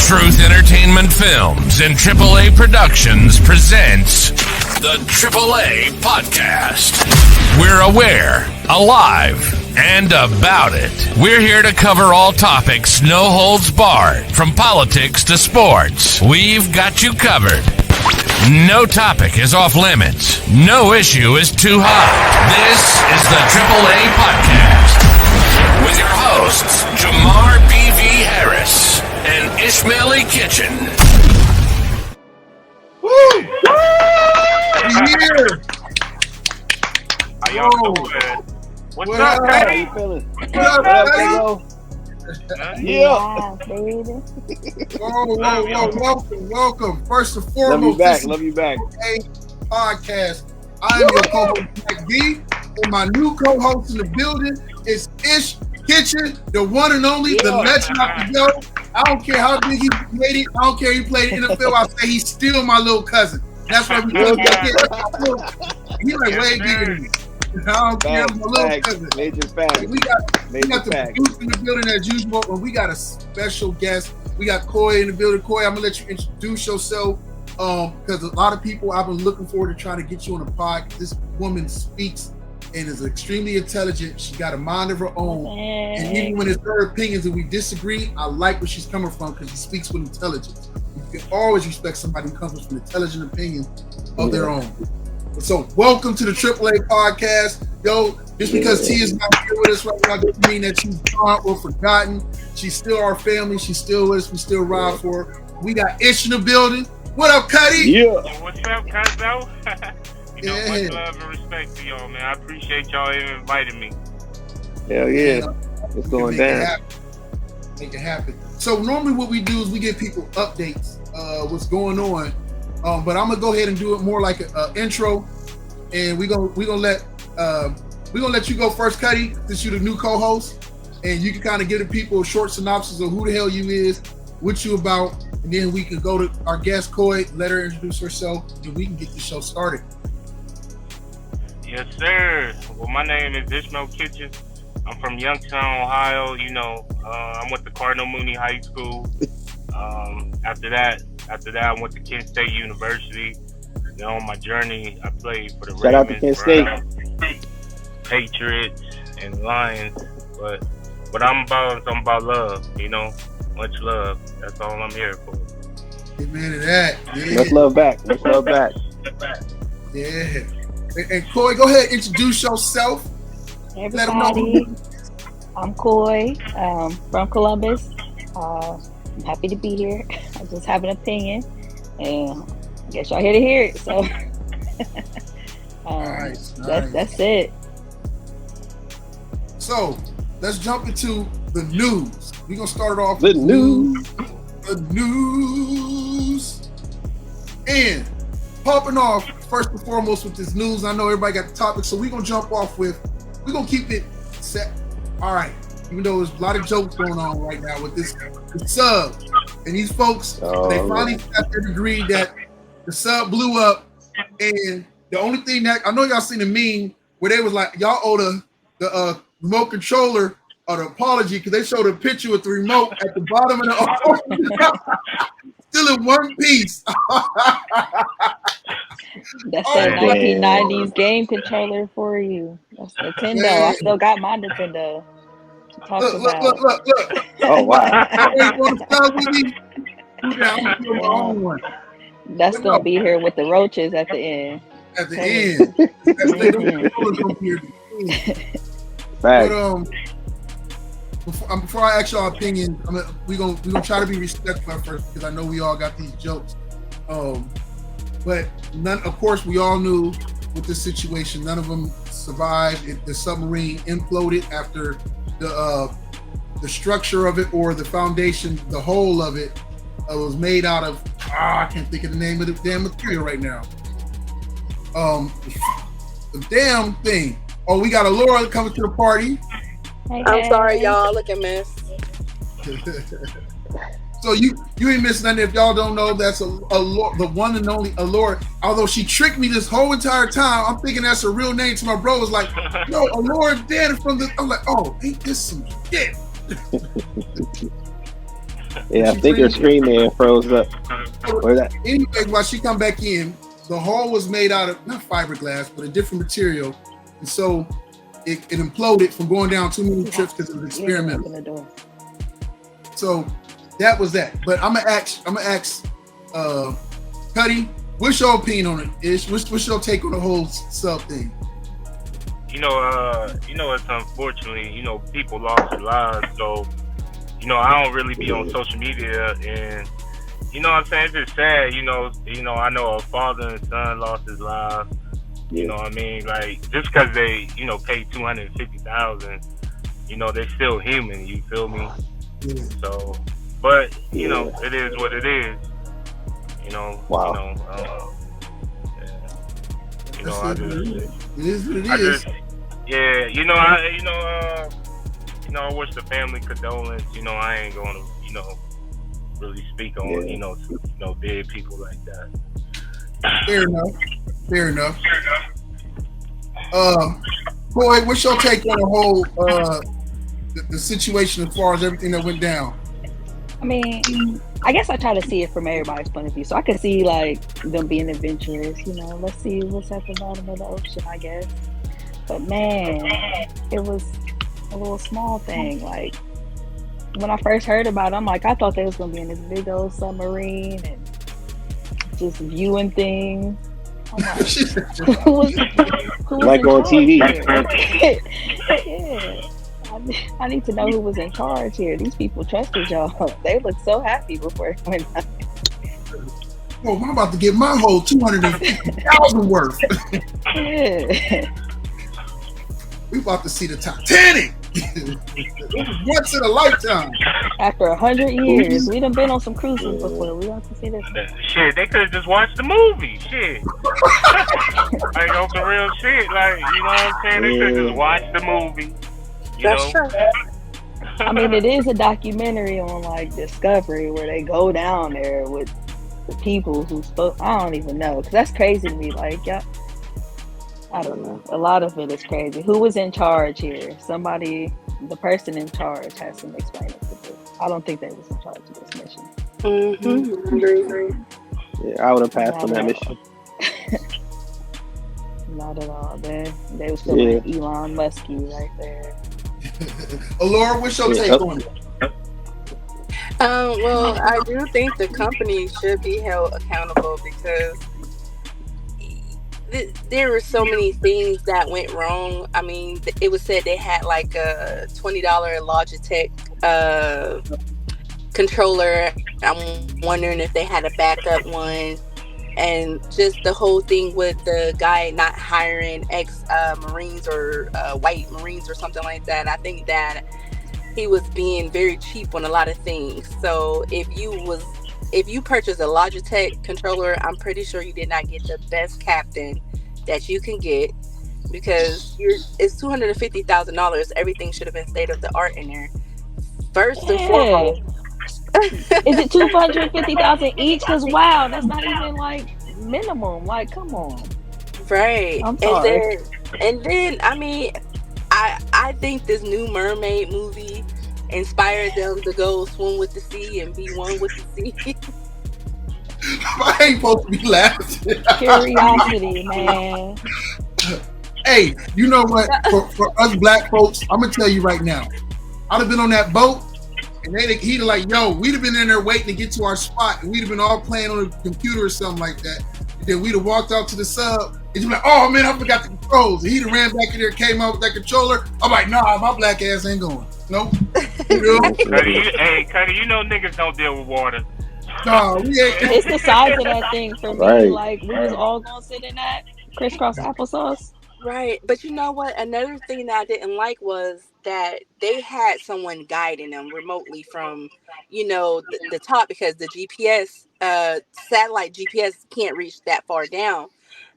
Truth Entertainment Films and AAA Productions presents the AAA Podcast. We're aware, alive, and about it. We're here to cover all topics, no holds barred, from politics to sports. We've got you covered. No topic is off limits. No issue is too hot. This is the AAA Podcast with your hosts, Jamar B.V. Harris and Ishmael Kitchen. Woo! Here. How y'all doing? What's up, How Cody? you feeling? What's up, Cody? Yeah, baby. Welcome. First and foremost, Love you back. Hey, podcast. I am your co-host, Mike B, and my new co-host in the building is Ish Kitchen, the one and only, the legend of the go. I don't care how big he played it. I don't care if he played in the NFL. I say he's still my little cousin. That's why we call him. He's like way bigger than me. I don't care. My little cousin. Major fact. We got the producer in the building as usual, and we got a special guest. We got Koi in the building. Koi, I'm gonna let you introduce yourself, because a lot of people I've been looking forward to trying to get you on the pod. This woman speaks and is extremely intelligent. She got a mind of her own, and even when it's her opinions and we disagree, I like where she's coming from because she speaks with intelligence. You can always respect somebody who comes with an intelligent opinion of their own. So welcome to the AAA Podcast. Yo, just because T is not here with us right now doesn't mean that she's gone or forgotten. She's still our family. She's still with us. We still ride for her. We got Ish in the building. What up, Cuddy? Yeah. What's up, Cuzzo? Much love and respect to y'all, man. I appreciate y'all inviting me. Hell yeah. It's going down. Make it happen. So normally what we do is we give people updates, what's going on. But I'm gonna go ahead and do it more like an intro, and we're gonna let you go first, Cuddy, since you're the new co-host, and you can kind of give the people a short synopsis of who the hell you is, what you about, and then we can go to our guest Koi, let her introduce herself, and we can get the show started. Yes, sir. Well, my name is Ishmael Kitchen. I'm from Youngstown, Ohio. I'm with the Cardinal Mooney High School. After that, I went to Kent State University. On my journey, I played for the Shout out to Kent State, Patriots, and Lions. But what I'm about love. Much love. That's all I'm here for. Amen to that. Yeah. Let's love back. Yeah. And Koi, go ahead, introduce yourself. Everybody, I'm Koi, from Columbus. I'm happy to be here. I just have an opinion, and I guess y'all here to hear it. So nice. That's it. So let's jump into the news. We're gonna start it off with the news. And popping off first and foremost with this news. I know everybody got the topic, so we're gonna jump off with. We're gonna keep it set. All right. Even though there's a lot of jokes going on right now with this sub, and these folks, they finally got their degree that the sub blew up, and the only thing that I know y'all seen the meme where they was like, y'all owe the remote controller an apology because they showed a picture with the remote at the bottom of the still in one piece. That's that 1990s game controller for you. That's Nintendo. Man. I still got my Nintendo. Look. Oh, wow. That's going to be here with the roaches at the end. At the end. But, before I ask y'all opinions, we're gonna try to be respectful at first because I know we all got these jokes. But of course, we all knew with this situation, none of them survived. The submarine imploded after the structure of it, or the foundation, the whole of it, was made out of I can't think of the name of the damn material right now. The damn thing. Oh, we got a Laura coming to the party. Hey, I'm sorry, y'all. Look at mess. So you ain't missing nothing. If y'all don't know, that's the one and only Allure. Although she tricked me this whole entire time, I'm thinking that's her real name. To my bro was like, "No, Allure dead from the." I'm like, "Oh, ain't this some shit?" Yeah, I think her screen man froze up. Or that. Anyway, while she come back in, the hall was made out of not fiberglass, but a different material, and so it imploded from going down too many trips because it was experimental. So that was that. But I'm gonna ask Cuddy, what's your opinion on it? What's your take on the whole sub thing? It's unfortunately, people lost their lives. So, I don't really be on social media, and what I'm saying, it's just sad. I know a father and son lost his lives. You know what I mean? Like, just because they, paid $250,000, they're still human. You feel me? Yeah. So, but it is what it is. Wow. It is what it is. I wish the family condolence. I ain't going to, really speak on, dead people like that. Fair enough. Boy, what's your take on the whole the situation as far as everything that went down? I mean, I guess I try to see it from everybody's point of view. So I could see like them being adventurous, let's see what's at the bottom of the ocean, I guess. But man, it was a little small thing. Like when I first heard about it, I'm like, I thought they was gonna be in this big old submarine and just viewing things. I'm like, who was like on TV. Yeah. I need to know who was in charge here. These people trusted y'all. They looked so happy before it went down. Oh, I'm about to get my whole 250,000 worth. Yeah. We about to see the Titanic. Once in a lifetime. After 100 years, we done been on some cruises before. We want to see this. Shit, they could have just watched the movie. Shit. Like on the real shit. Like, you know what I'm saying? They could have just watched the movie. That's true. I mean, it is a documentary on like Discovery where they go down there with the people who spoke. I don't even know, because that's crazy to me. Like, yeah, I don't know. A lot of it is crazy. Who was in charge here? Somebody, the person in charge has to explain it to this. I don't think they was in charge of this mission. Mm-hmm. Yeah, I would have passed on that mission. Not at all. They was feeling Elon Musky right there. Laura, what's your take on it? Well, I do think the company should be held accountable because there were so many things that went wrong. I mean, it was said they had like a $20 Logitech controller. I'm wondering if they had a backup one. And just the whole thing with the guy not hiring ex-Marines or white Marines or something like that. I think that he was being very cheap on a lot of things. So if you purchased a Logitech controller, I'm pretty sure you did not get the best captain that you can get, because it's $250,000. Everything should have been state of the art in there. First and foremost. Is it $250,000 each? Because wow, that's not even like minimum. Like, come on. Right. I'm sorry. And then I mean, I think this new mermaid movie inspired them to go swim with the sea and be one with the sea. I ain't supposed to be laughing. Curiosity, man. Hey, you know what? For us black folks, I'm gonna tell you right now. I'd have been on that boat. And he'd like, yo, we'd have been in there waiting to get to our spot, and we'd have been all playing on a computer or something like that. And then we'd have walked out to the sub, and he'd be like, oh man, I forgot the controls. And he'd have ran back in there, came out with that controller. I'm like, nah, my black ass ain't going. Nope. Cuddy, you know niggas don't deal with water. No, we ain't. It's the size of that thing for me. Right. Like, we was all gonna sit in that crisscross applesauce. Right, but you know what? Another thing that I didn't like was that they had someone guiding them remotely from, the top, because the GPS, satellite GPS can't reach that far down.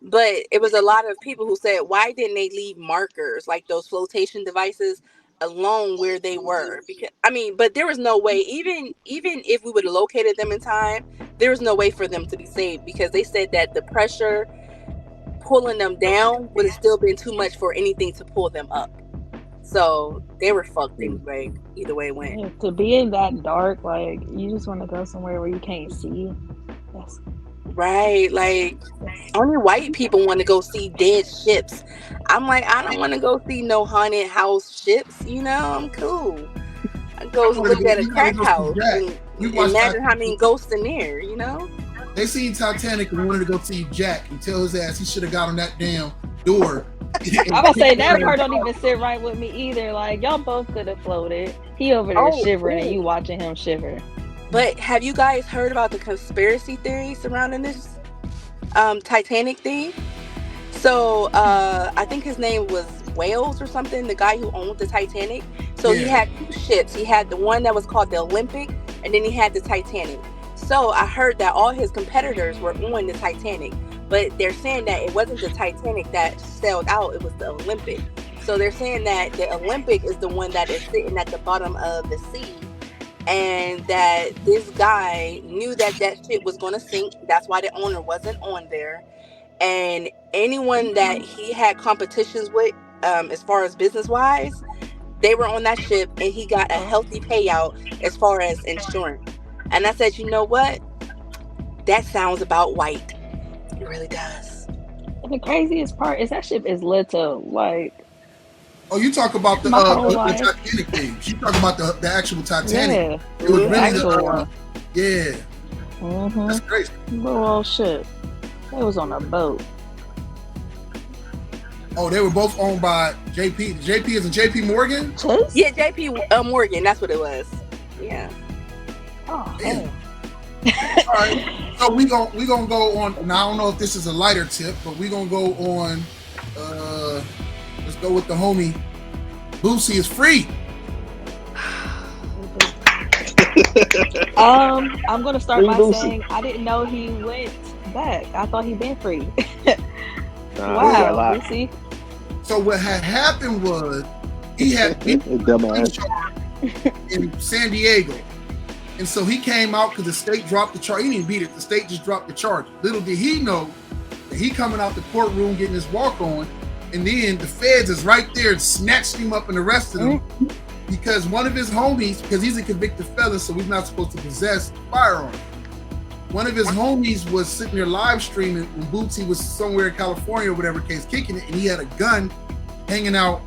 But it was a lot of people who said, why didn't they leave markers like those flotation devices alone where they were? Because but there was no way, even if we would have located them in time, there was no way for them to be saved, because they said that the pressure pulling them down would have still been too much for anything to pull them up. So they were fucked anyway. Either way it went. Yeah, to be in that dark, like you just want to go somewhere where you can't see. That's Right, like only white people want to go see dead ships. I'm like, I don't want to go see no haunted house ships. I'm cool. I go look at a crack house and imagine how many ghosts in there. They seen Titanic and wanted to go see Jack and tell his ass he should have got on that damn door. I'm gonna say that part don't even sit right with me either. Like y'all both could have floated. He over there shivering and you watching him shiver. But have you guys heard about the conspiracy theory surrounding this Titanic thing? So I think his name was Wales or something, the guy who owned the Titanic. So he had two ships. He had the one that was called the Olympic, and then he had the Titanic. So I heard that all his competitors were on the Titanic, but they're saying that it wasn't the Titanic that sailed out, it was the Olympic. So they're saying that the Olympic is the one that is sitting at the bottom of the sea, and that this guy knew that shit was going to sink. That's why the owner wasn't on there. And anyone that he had competitions with, as far as business-wise, they were on that ship, and he got a healthy payout as far as insurance. And I said, you know what? That sounds about white. It really does. And the craziest part is that ship is little. Like, oh, you talk about the Titanic thing. You talk about the actual Titanic. Yeah, it was really actual one. Yeah. Mm-hmm. That's crazy. Little old ship. They was on a boat. Oh, they were both owned by JP. JP isn't JP Morgan? Chase? Yeah, JP Morgan. That's what it was. Yeah. Oh, damn. All right. So we gonna go on. Now I don't know if this is a lighter tip, but we gonna go on. Let's go with the homie. Boosie is free. I'm gonna start Free by Boosie. saying I didn't know he went back. I thought he'd been free. Wow, Boosie. So what had happened was he had been dumbass in San Diego. And so he came out because the state dropped the charge. He didn't beat it. The state just dropped the charge. Little did he know that he coming out the courtroom getting his walk on, and then the feds is right there and snatched him up and arrested him because one of his homies, because he's a convicted felon, so he's not supposed to possess a firearm. One of his homies was sitting there live streaming when Bootsy was somewhere in California or whatever case kicking it, and he had a gun hanging out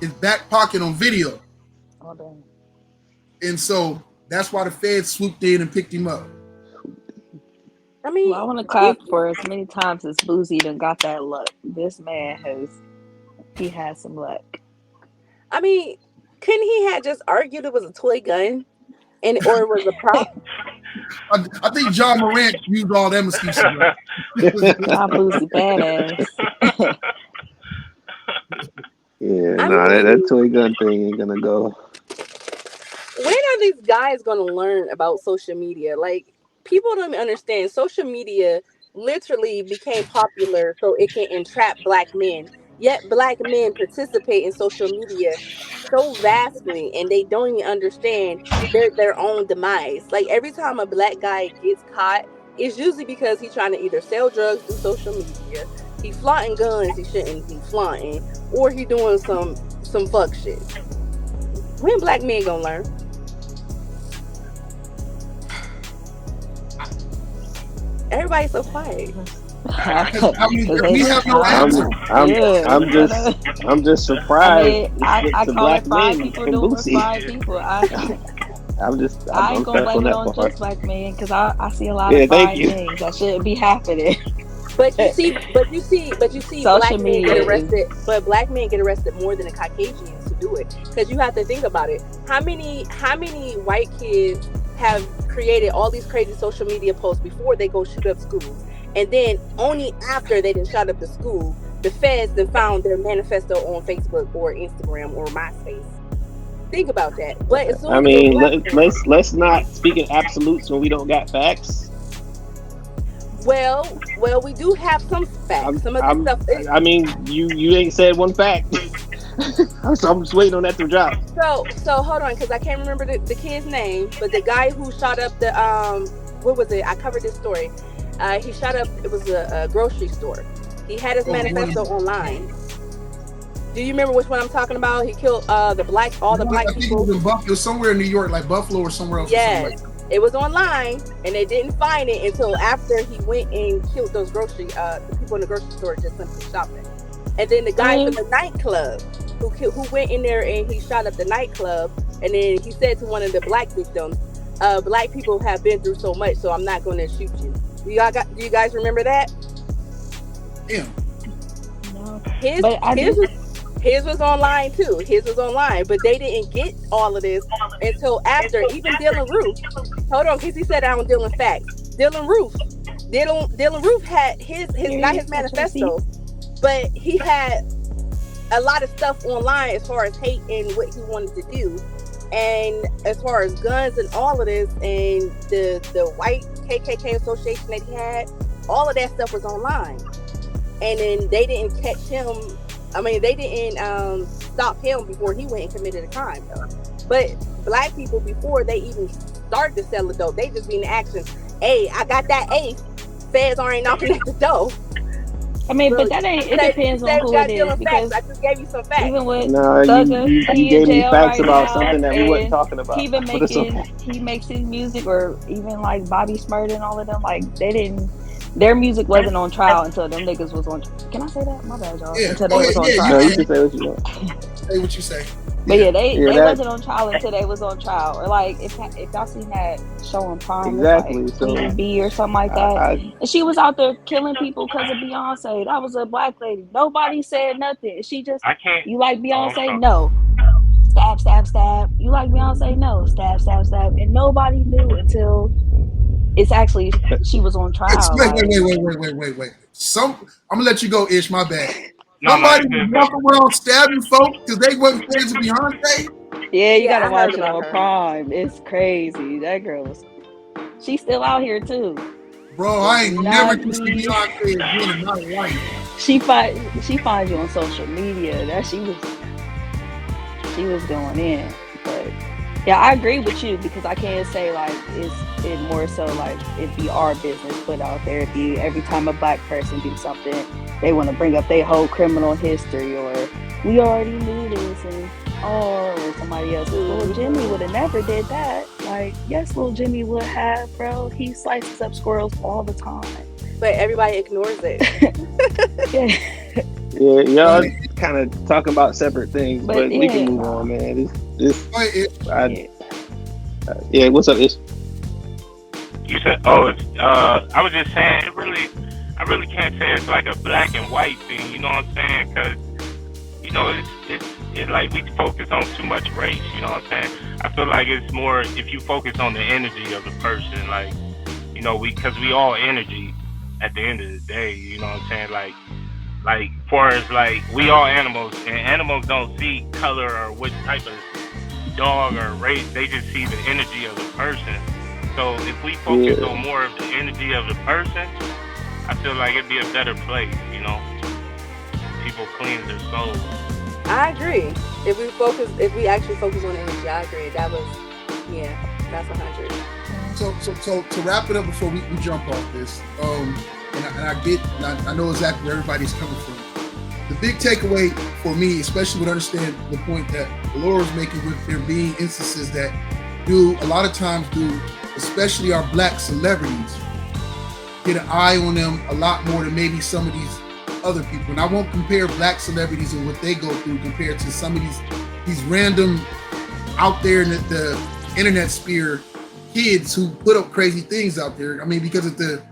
his back pocket on video. Oh, dang. And so that's why the feds swooped in and picked him up. I mean, Well, I want to clap for as many times as Boosie done got that luck. This man has some luck. I mean, couldn't he have just argued it was a toy gun, or it was a prop? I think John Morant used all them excuses. Right? Not Boosie badass. Yeah, that toy gun thing ain't gonna go. When are these guys going to learn about social media? Like, people don't understand. Social media literally became popular so it can entrap black men. Yet black men participate in social media so vastly, and they don't even understand their own demise. Like, every time a black guy gets caught, it's usually because he's trying to either sell drugs through social media, he flaunting guns he shouldn't be flaunting, or he doing some fuck shit. When black men gonna learn? Everybody's so quiet. I'm just surprised. I the call black it fried men people and doing Boosie. fried people. I ain't gonna blame it on just black men because I see a lot of fried things that shouldn't be happening. But you see, black men get arrested. But black men get arrested more than the Caucasians who do it, because you have to think about it. How many white kids have created all these crazy social media posts before they go shoot up schools, and then only after they done shot up the school, the feds then found their manifesto on Facebook or Instagram or MySpace. Think about that. But as soon I mean, let's not speak in absolutes when we don't got facts. Well, we do have some facts. Some of the stuff. I mean, you ain't said one fact. So I'm just waiting on that to drop. So hold on, because I can't remember the kid's name, but the guy who shot up the what was it? I covered this story. He shot up. It was a grocery store. He had his manifesto online. Do you remember which one I'm talking about? He killed all the black I think it people. was in Buffalo, somewhere in New York, like Buffalo or somewhere else. Yes, Or something like it was online, and they didn't find it until after he went and killed those the people in the grocery store just simply shopping. And then the guy from the nightclub who went in there and he shot up the nightclub, and then he said to one of the black victims, "Black people have been through so much, so I'm not going to shoot you." Do you guys remember that? Yeah. No. His But I his do. was his was online too. His was online, but they didn't get all of this until after. Even Dylan Roof. Hold on, because he said I don't deal in facts. Dylan Roof had his not his manifesto, but he had a lot of stuff online as far as hate and what he wanted to do, and as far as guns and all of this, and the white KKK association that he had, all of that stuff was online, and then they didn't catch him. I mean, they didn't stop him before he went and committed a crime, though. But black people, before they even start to sell the dope, they just be in action. Hey, I got that eighth. Feds aren't knocking at the door. I mean, but that ain't. It depends on who it is, because I just gave you some facts. even with No, Thugger, you he in gave me jail facts right about now, something that we wasn't and talking about. he makes his music, or even like Bobby Smurda and all of them. Like their music wasn't on trial until them niggas was on. Can I say that? My bad, y'all. Yeah. Until they was on trial. No, you can say what you want. Say what you say. But yeah, they wasn't on trial until they was on trial. Or like if y'all seen that show on Prime, Exactly. like Queen Bee or something like that, and she was out there killing people because of Beyonce. That was a black lady. Nobody said nothing. She just, you like Beyonce? No. Stab, stab, stab. You like Beyonce? No. Stab, stab, stab. And nobody knew until it's actually she was on trial. Wait. I'm gonna let you go, Ish. My bad. Somebody was walking around stabbing folks because they wasn't fans of Beyonce. Yeah, you gotta watch it on Prime. It's crazy. That girl she's still out here too. Bro, I ain't never seen Beyonce again in my life. She finds you on social media. That she was going in. But yeah, I agree with you, because I can't say like it more so like it'd be our business put out there. It'd be every time a black person do something, they want to bring up their whole criminal history, or we already knew this, and or somebody else. Little Jimmy would have never did that. Like, yes, Little Jimmy would have, bro. He slices up squirrels all the time. But everybody ignores it. Yeah, y'all kind of talking about separate things, but we can move on, man. What's up, Ish? You said, I was just saying, I really can't say it's like a black and white thing, you know what I'm saying? Because, you know, it's like we focus on too much race, you know what I'm saying? I feel like it's more if you focus on the energy of the person, like, you know, because we all energy at the end of the day, you know what I'm saying? Like, far as like, we all animals, and animals don't see color or what type of dog or race, they just see the energy of the person. So if we focus on more of the energy of the person, I feel like it'd be a better place, you know? People cleanse their souls. I agree. If we actually focus on energy, I agree. That's 100. So to wrap it up before we jump off this, I know exactly where everybody's coming from. The big takeaway for me, especially would understand the point that Laura was making with there being instances that a lot of times, especially our black celebrities, get an eye on them a lot more than maybe some of these other people. And I won't compare black celebrities and what they go through compared to some of these random out there in the internet sphere kids who put up crazy things out there. I mean, because if the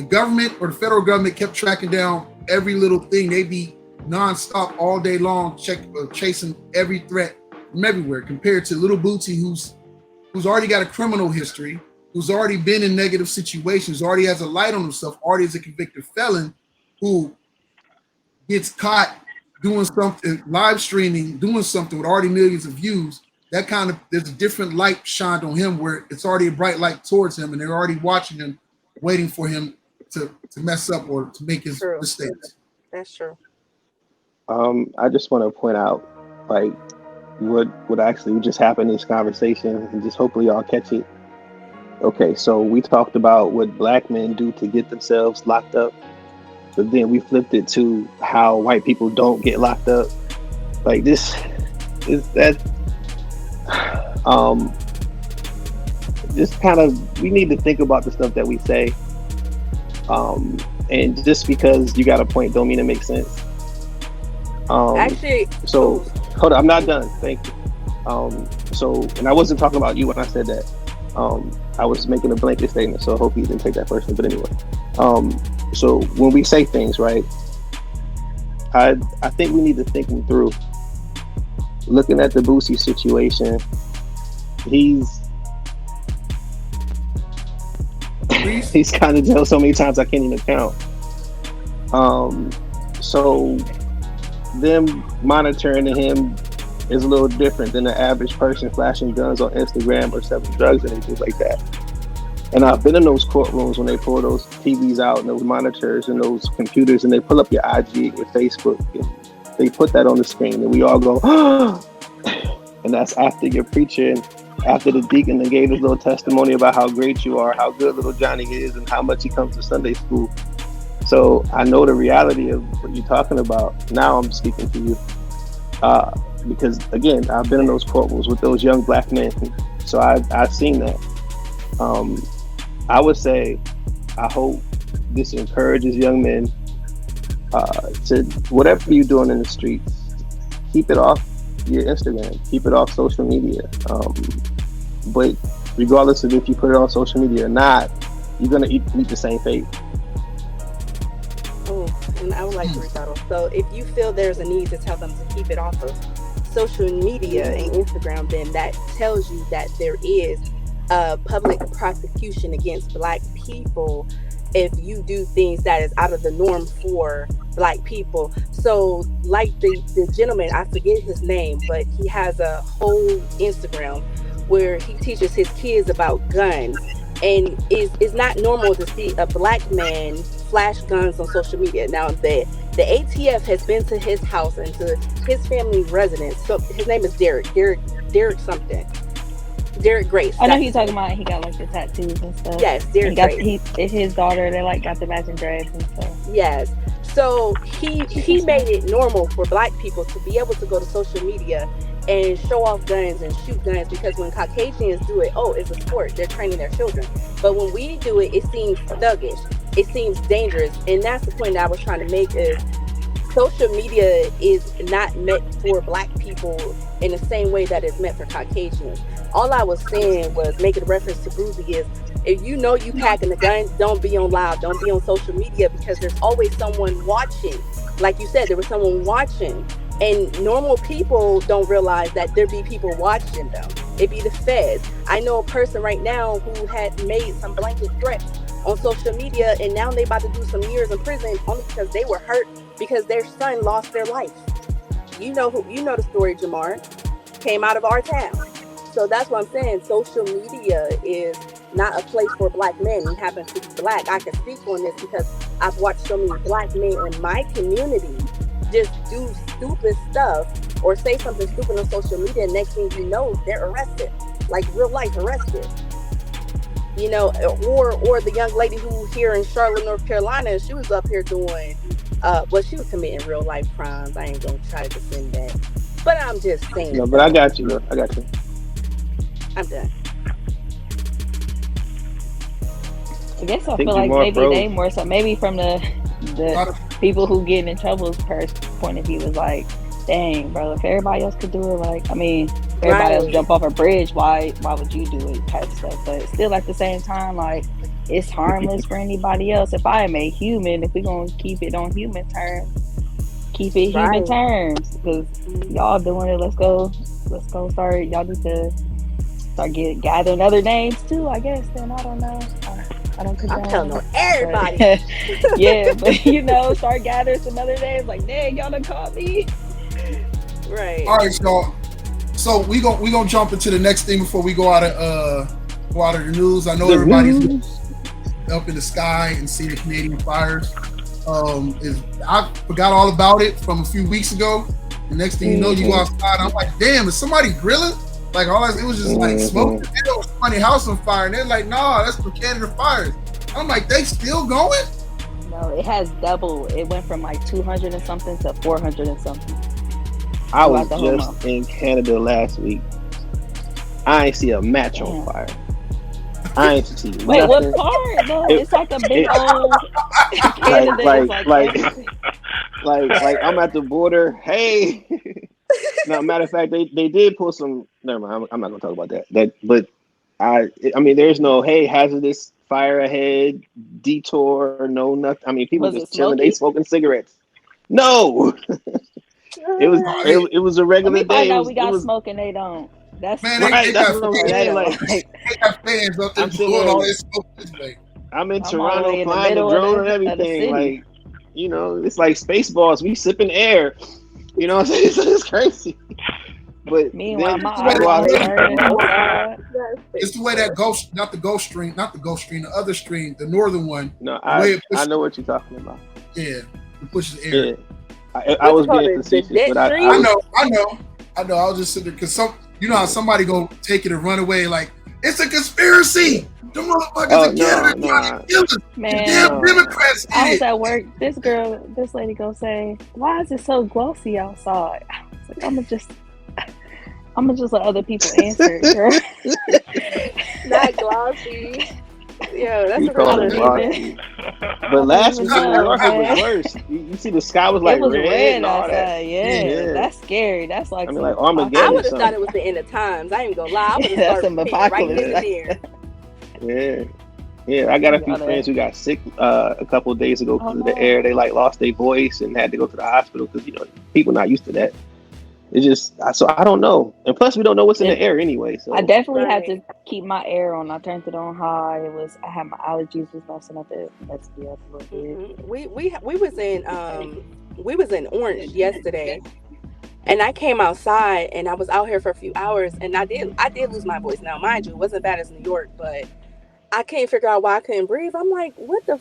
government or the federal government kept tracking down every little thing, they'd be nonstop all day long chasing every threat from everywhere, compared to little Bootsy who's already got a criminal history, who's already been in negative situations, already has a light on himself, already is a convicted felon who gets caught doing something, live streaming, doing something with already millions of views. That kind of, there's a different light shined on him where it's already a bright light towards him and they're already watching him, waiting for him to mess up or to make his mistakes. That's true. I just want to point out, like, what actually just happened in this conversation, and just hopefully y'all catch it. Okay, so we talked about what black men do to get themselves locked up, but then we flipped it to how white people don't get locked up. Like this is that. Just kind of, we need to think about the stuff that we say. And just because you got a point don't mean it makes sense. Actually, So hold on, I'm not done. Thank you. So, and I wasn't talking about you when I said that. I was making a blanket statement, so I hope you didn't take that personally. But anyway, so when we say things, right, I think we need to think them through. Looking at the Boosie situation, he's kind of jailed so many times I can't even count. So them monitoring him is a little different than the average person flashing guns on Instagram or selling drugs and things like that. And I've been in those courtrooms when they pull those TVs out and those monitors and those computers and they pull up your IG and your Facebook and they put that on the screen and we all go, and that's after your preacher and after the deacon that gave his little testimony about how great you are, how good little Johnny is, and how much he comes to Sunday school. So I know the reality of what you're talking about. Now I'm speaking to you. Because again, I've been in those courtrooms with those young black men. So I've seen that. I would say, I hope this encourages young men to whatever you're doing in the streets, keep it off your Instagram, keep it off social media. But regardless of if you put it on social media or not, you're gonna meet the same fate. Oh, and I would like to rebuttal. So if you feel there's a need to tell them to keep it off of social media and Instagram, then that tells you that there is a public prosecution against black people if you do things that is out of the norm for black people. So like the gentleman, I forget his name, but he has a whole Instagram where he teaches his kids about guns, and it's not normal to see a black man flash guns on social media. Now the ATF has been to his house and to his family residence. So his name is Derek something. Derek Grace. I know he's talking about he got like the tattoos and stuff. Yes, Derek Grace. His daughter, they like got the matching dress and stuff. Yes. So he made it normal for black people to be able to go to social media and show off guns and shoot guns, because when Caucasians do it, it's a sport. They're training their children. But when we do it, it seems thuggish. It seems dangerous. And that's the point that I was trying to make is social media is not meant for black people in the same way that it's meant for Caucasians. All I was saying was making a reference to Bruzy is, if you know you packing a gun, don't be on live, don't be on social media, because there's always someone watching. Like you said, there was someone watching. And normal people don't realize that there be people watching them. It be the feds. I know a person right now who had made some blanket threats on social media, and now they about to do some years in prison only because they were hurt because their son lost their life. You know the story, Jamar. Came out of our town. So that's what I'm saying. Social media is not a place for black men. He happens to be black. I can speak on this because I've watched so many black men in my community just do stupid stuff or say something stupid on social media, and next thing you know, they're arrested, like real life arrested. You know, or the young lady who here in Charlotte, North Carolina, she was up here doing, she was committing real life crimes. I ain't gonna try to defend that, but I'm just saying. No, but I got you. I'm done. I guess I feel like maybe they more so maybe from the people who get in trouble's point of view is like, dang, bro, if everybody else could do it, like, I mean, if everybody else jump off a bridge, why would you do it type stuff? But still at the same time, like, it's harmless for anybody else. If I am a human, if we're gonna keep it on human terms, keep it human terms, because y'all doing it. Let's go start. Y'all need to start gathering other names too, I guess. Then I don't know. I don't condone. I'm telling everybody. But, yeah, but start gathering some other names. Like, dang, y'all done caught me. Right. All right, y'all. So we gonna jump into the next thing before we go out of the news. I know everybody's up in the sky and see the Canadian fires. I forgot all about it from a few weeks ago. The next thing you know, you go outside. I'm like, damn, is somebody grilling? Like it was just like smoke. There was somebody's house on fire, and they're like, nah, that's from Canada fires. I'm like, they still going? No, it has doubled. It went from like 200 and something to 400 and something. I was just in Canada last week. I ain't see a match on fire. I ain't see nothing. Wait, what part though? It's like a big old Canada is like I'm at the border. Hey, no, matter of fact, they did pull some. Never mind. I'm not gonna talk about that. But I mean, there's no hazardous fire ahead, detour, no nothing. I mean, people just chilling. They smoking cigarettes. No, it was a regular day. We got smoke and they don't. That's right. That's what I'm saying. Like, they got fans up there doing all this smoke this way. I'm in Toronto flying the drone and everything. Like, you know, it's like Spaceballs. We sipping air. You know what I'm saying? It's crazy. But meanwhile, it's the way that ghost, not the ghost stream, the other stream, the northern one. No, I know what you're talking about. Yeah, it pushes air. Yeah. I was being facetious, but I know. I was just sitting there because you know how somebody go take it and run away like it's a conspiracy. The motherfuckers in Canada trying to kill us. Man, damn Democrats. I was at work. This lady gonna say, "Why is it so glossy outside?" I was like, I'm gonna just let other people answer, girl. Not glossy. Yeah, that's a glossy. But last week in New York, it was worse. You see, the sky was like red and all that. Yeah, that's scary. That's like Armageddon. I would have thought it was the end of times. I ain't gonna lie. I would have started right there. Yeah. I got a few friends who got sick a couple of days ago because of the air. They lost their voice and had to go to the hospital because people not used to that. It's just so I don't know, and plus we don't know what's in the air anyway. So I definitely had to keep my air on. I turned it on high. I had my allergies was messing up. It messed me up a little bit. We was in Orange yesterday, and I came outside and I was out here for a few hours, and I did lose my voice. Now, mind you, it wasn't bad as New York, but I can't figure out why I couldn't breathe. I'm like, what the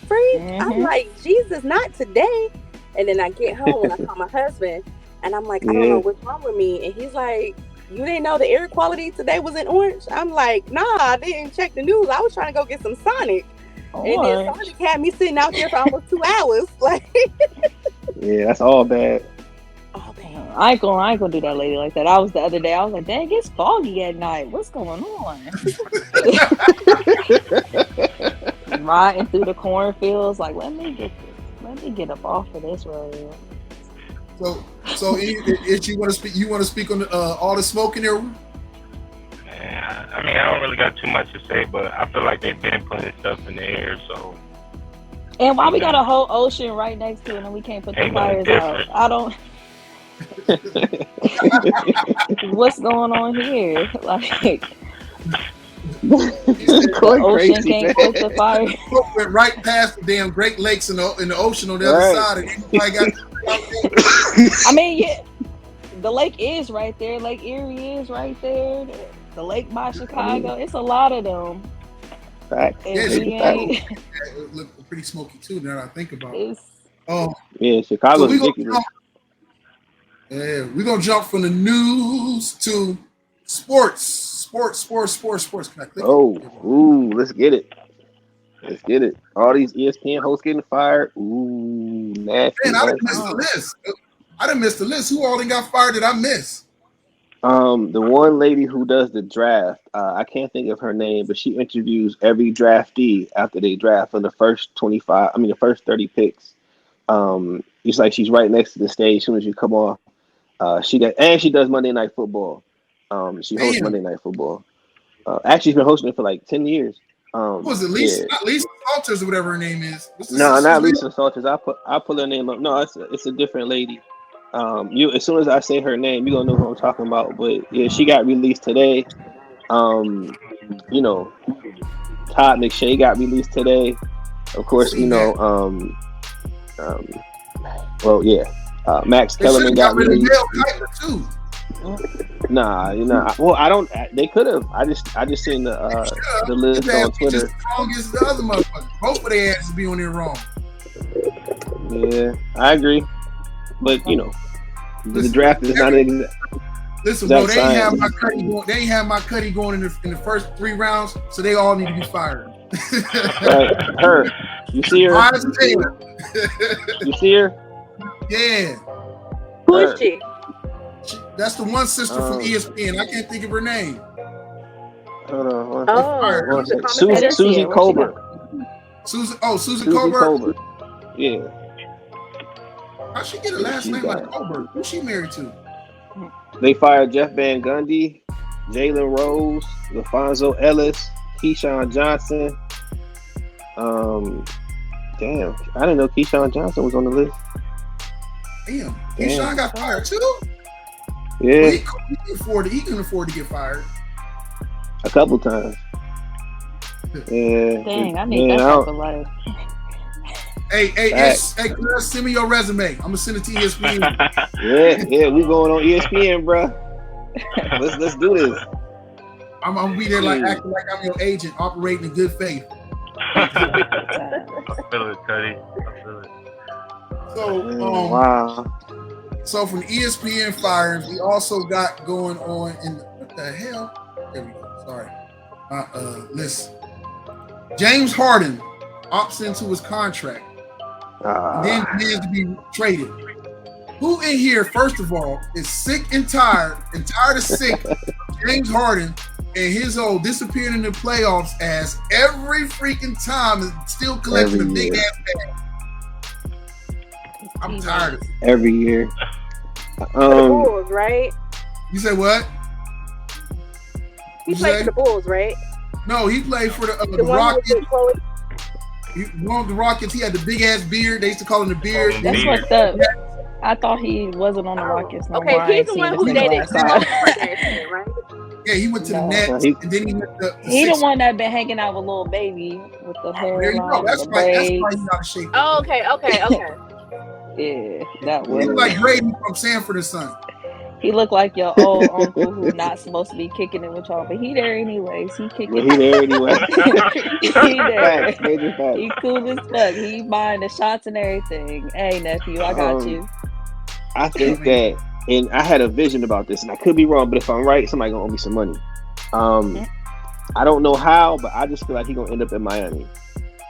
freak? I'm like, Jesus, not today. And then I get home and I call my husband. And I'm like, I don't know what's wrong with me. And he's like, you didn't know the air quality today was in Orange? I'm like, nah, I didn't check the news. I was trying to go get some Sonic. And then Sonic had me sitting out there for almost 2 hours. Like, yeah, that's all bad. Oh, damn. I ain't gonna do that lady like that. I was the other day. I was like, dang, it's foggy at night. What's going on? Riding through the cornfields, like, let me get up off of this road. So if you want to speak on all the smoke in there? Yeah, I mean, I don't really got too much to say, but I feel like they've been putting stuff in the air, so. And why we got a whole ocean right next to it and we can't put the fires out? I don't. What's going on here? Like, the ocean can't put the fire. Went right past the damn Great Lakes in the ocean on the other side, and everybody got. I mean, yeah, the lake is right there. Lake Erie is right there. The lake by Chicago. It's a lot of them. Right. It look pretty smoky too. Now that I think about it. Yeah, Chicago's ridiculous. We're gonna jump from the news to sports. Can I click? Let's get it. All these ESPN hosts getting fired. Ooh, nasty. Man, I done missed the list. Who all done got fired did I miss? The one lady who does the draft, I can't think of her name, but she interviews every draftee after they draft for the first 30 picks. It's like she's right next to the stage as soon as you come off. She does Monday Night Football. She hosts Monday Night Football. Actually, she's been hosting it for like 10 years. Was it Lisa? Not Lisa Salters or whatever her name is. No, not Lisa Salters. I'll pull her name up. No, it's a different lady. As soon as I say her name, you're gonna know who I'm talking about. But yeah, she got released today. Todd McShay got released today. Of course, Max Kellerman got released. Too. Nah, well, I don't. They could have. I just seen the list on Twitter. Just wrong as the other motherfuckers. Both of their asses be on there wrong. Yeah, I agree. But the draft is not an Listen, bro, they ain't have my Cuddy going. They ain't have my Cuddy going in the first 3 rounds, so they all need to be fired. Her, you see her? You see her? Yeah. Who is she? That's the one sister from ESPN. I can't think of her name. Hold on. Oh, Susie Colbert. Susan Colbert. Yeah. How'd she get a last name like Colbert? Who's she married to? They fired Jeff Van Gundy, Jalen Rose, LaFonso Ellis, Keyshawn Johnson. Damn, I didn't know Keyshawn Johnson was on the list. Damn. Keyshawn got fired too? Yeah. Well, he can afford to get fired. A couple times. Yeah. Dang, I need that type of life. Hey, send me your resume. I'm gonna send it to ESPN. yeah, we going on ESPN, bro. Let's do this. I'm gonna be there like acting like I'm your agent, operating in good faith. I feel it, Cuddy. I feel it. So, wow. So from ESPN firings, we also got going on in what the hell? There we go. Sorry. Listen. James Harden opts into his contract. Then demands to be traded. Who in here, first of all, is sick and tired of sick of James Harden and his old disappearing in the playoffs ass every freaking time and still collecting a big ass bag? I'm tired of it. Every year. The Bulls, right? You say what? He played for the Bulls, right? No, he played for the one Rockets. with Chloe. One of the Rockets, he had the big ass beard. They used to call him the beard. That's fucked up. I thought he wasn't on the Rockets no more. Okay, he's the one who dated Chloe, right? Yeah, he went to the Nets, and then he went to he the one that been hanging out with Lil Baby with the hair. There you go. That's why he's out of shape. Oh, okay. Yeah, that He was looked like Grady from Sanford and Son. He looked like your old uncle who's not supposed to be kicking it with y'all, but he there anyways. He kicking. Well, he there anyway. He there. Facts, major facts. He cool as fuck. He buying the shots and everything. Hey nephew, I got you. I think that, and I had a vision about this, and I could be wrong, but if I'm right, somebody gonna owe me some money. I don't know how, but I just feel like he's gonna end up in Miami.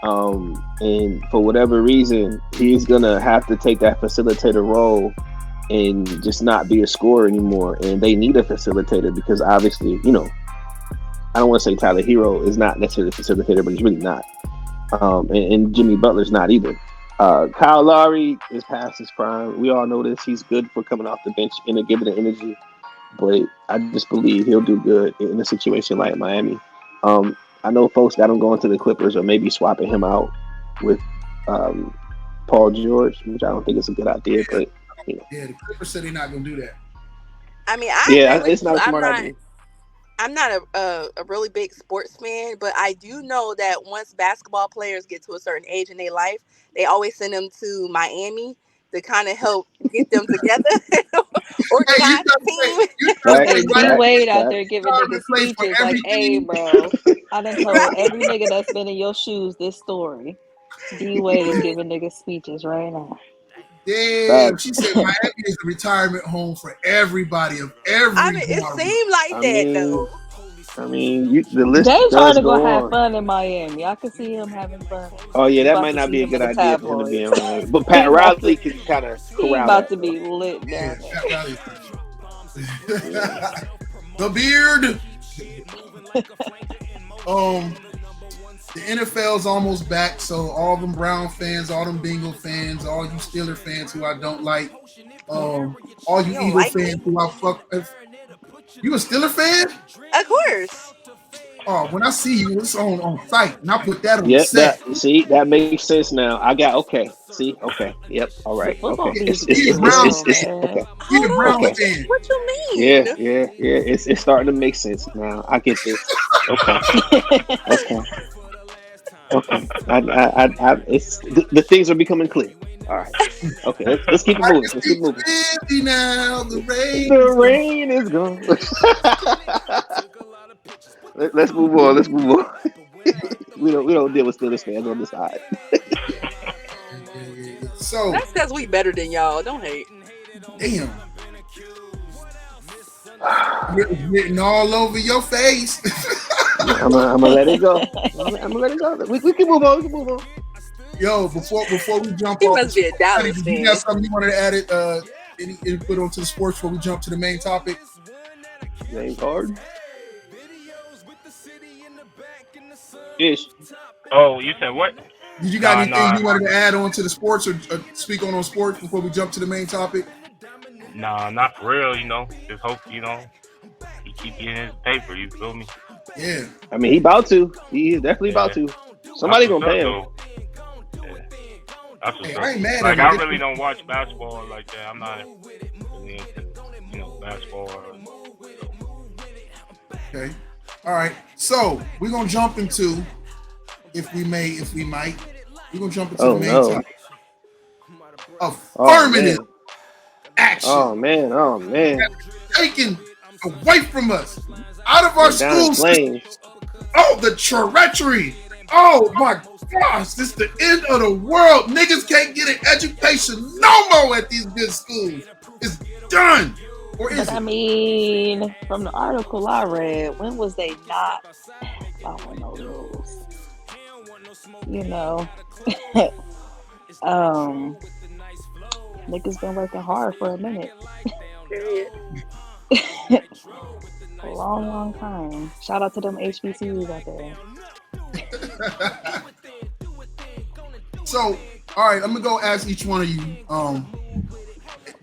And for whatever reason, he's gonna have to take that facilitator role and just not be a scorer anymore. And they need a facilitator because obviously, I don't want to say Tyler Hero is not necessarily a facilitator, but he's really not. And Jimmy Butler's not either. Kyle Lowry is past his prime. We all know this. He's good for coming off the bench and giving the energy, but I just believe he'll do good in a situation like Miami. I know folks got him going to the Clippers or maybe swapping him out with Paul George, which I don't think is a good idea, but Yeah, the Clippers said they're not gonna do that. I mean, it's not a smart idea. I'm not a really big sports fan, but I do know that once basketball players get to a certain age in their life, they always send them to Miami to kind of help get them together. Organize the team. D Wade out there giving niggas speeches like, "Hey, bro, I done told every nigga that's been in your shoes this story." D Wade is giving niggas speeches right now. Damn, she said Miami is a retirement home for everybody of every. I mean, it seemed like that though. I mean, the list James does Harden go gonna on. have fun in Miami. I can see him having fun. Oh yeah, that might not be a good idea for him to be on. But Pat Riley can kind of He about to be lit down there. The beard. The NFL's almost back, so all them Brown fans, all them Bengal fans, all you Steeler fans who I don't like, all you Eagle fans who I fuck with. You a Steeler fan? Of course. Oh, when I see you, it's on site, and I put that on set. That makes sense now. Okay. Yep. All right. Okay. He's a Brown fan. He's a Brown fan. What you mean? Yeah. It's starting to make sense now. I get this. Okay. It's the things are becoming clear. All right. Okay. Let's keep it moving. Let's keep moving. Now the rain is gone. Let's move on. we don't deal with Steelers fans on this side. So that's because we better than y'all. Don't hate. Damn. Written all over your face. I'm gonna let it go. I'm gonna let it go. We can move on. Yo, before we jump he off, must be a Dallas fan. You got something you wanted to add it any input onto the sports before we jump to the main topic? Name card. Ish. Oh, you said what? Did you got anything Nah. you wanted to add on to the sports or speak on sports before we jump to the main topic? Nah, not for real. Just hope he keep getting his paper. You feel me? Yeah. I mean, he about to. He is definitely about Yeah. to. That's Somebody what's gonna up, pay him. though. Yeah. That's what's Hey, up. I ain't mad Like, at I him. really don't watch basketball like that. I'm not really into, basketball. Okay. All right. So we're gonna jump into, if we might, we're gonna jump into the main topic. Affirmative action. Oh man. Taken away from us, out of our school system. Oh, the treachery. Oh my gosh, this is the end of the world. Niggas can't get an education no more at these good schools. It's done. Or is But it? I mean, from the article I read, when was they not following those rules? Niggas been working hard for a minute. Period. A long time. Shout out to them HBCUs out there. So, all right, I'm gonna go ask each one of you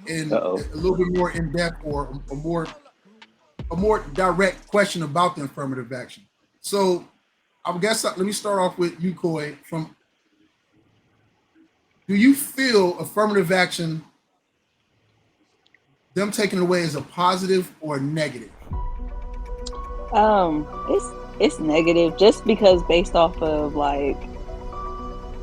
in a little bit more in depth or a more direct question about the affirmative action. So, I guess let me start off with you, Coy. Do you feel affirmative action, them taking it away, as a positive or a negative? It's negative just because based off of like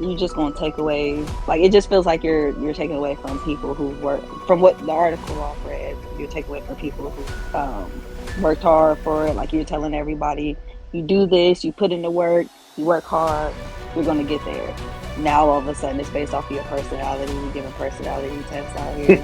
you're just gonna take away, like it just feels like you're taking away from people who work, from what the article I read, you're taking away from people who worked hard for it. Like you're telling everybody, you do this, you put in the work, you work hard, you're gonna get there. Now all of a sudden it's based off of your personality, you're giving personality tests out here.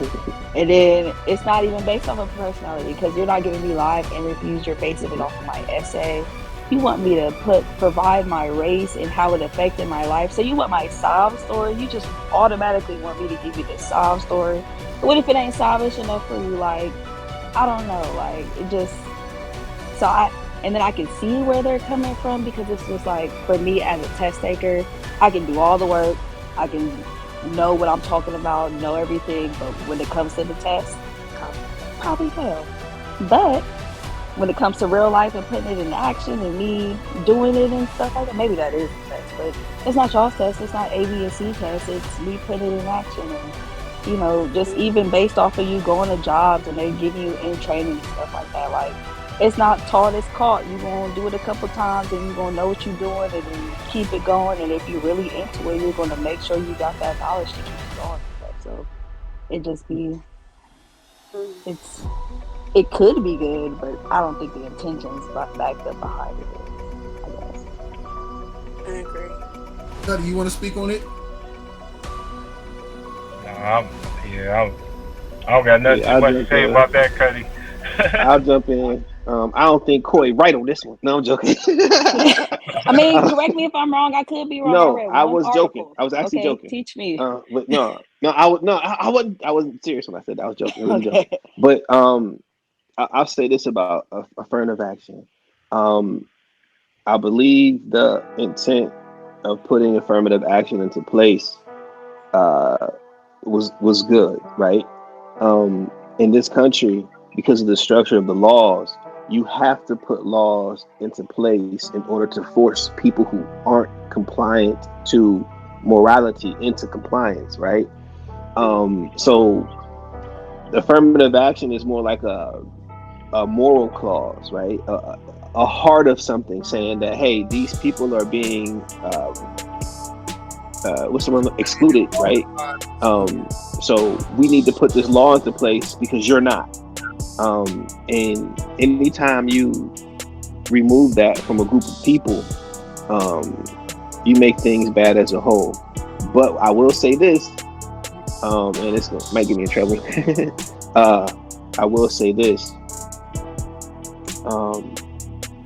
And then it's not even based off of personality because you're not giving me live interviews, you're basing it off of my essay. You want me to provide my race and how it affected my life. So you want my sob story, you just automatically want me to give you the sob story. But what if it ain't sobish enough for you? Like, I don't know, like it just, and then I can see where they're coming from because it's just like, for me as a test taker, I can do all the work, I can know what I'm talking about, know everything, but when it comes to the test, I'll probably fail. But when it comes to real life and putting it in action and me doing it and stuff like that, maybe that is the test, but it's not y'all's test, it's not A, B, and C test, it's me putting it in action. And just even based off of you going to jobs and they give you in training and stuff like that, like it's not taught, it's caught. You're going to do it a couple times and you're going to know what you're doing and then keep it going. And if you're really into it, you're going to make sure you got that knowledge to keep it going. So it just be, it could be good, but I don't think the intentions backed up behind it is, I guess. I agree. Cuddy, you want to speak on it? I don't got nothing too much to say about that, Cuddy. I'll jump in. I don't think Coy right on this one. No, I'm joking. I mean, correct me if I'm wrong. I could be wrong. No, I was joking. I was actually joking. Teach me. But I wasn't serious when I said that. I was joking. Really joking. But I'll say this about affirmative action. I believe the intent of putting affirmative action into place was good, right? In this country, because of the structure of the laws, you have to put laws into place in order to force people who aren't compliant to morality into compliance, right? So affirmative action is more like a moral clause, right? A heart of something saying that, hey, these people are being excluded, right? So we need to put this law into place because you're not. And anytime you remove that from a group of people, you make things bad as a whole. But I will say this, and this might get me in trouble. I will say this.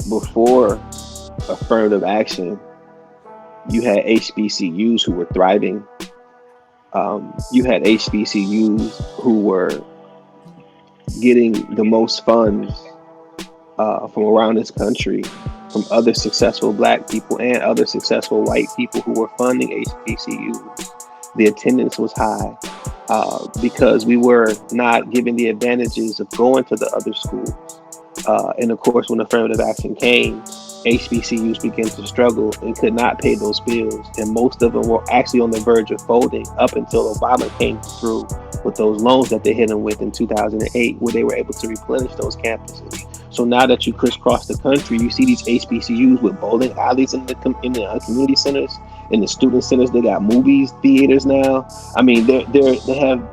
Before affirmative action, you had HBCUs who were thriving. You had HBCUs who were getting the most funds from around this country, from other successful Black people and other successful white people who were funding HBCUs. The attendance was high because we were not given the advantages of going to the other schools. And of course, when affirmative action came, HBCUs began to struggle and could not pay those bills. And most of them were actually on the verge of folding up until Obama came through with those loans that they hit them with in 2008, where they were able to replenish those campuses. So now that you crisscross the country, you see these HBCUs with bowling alleys in the community centers, in the student centers. They got movies theaters now. I mean, they have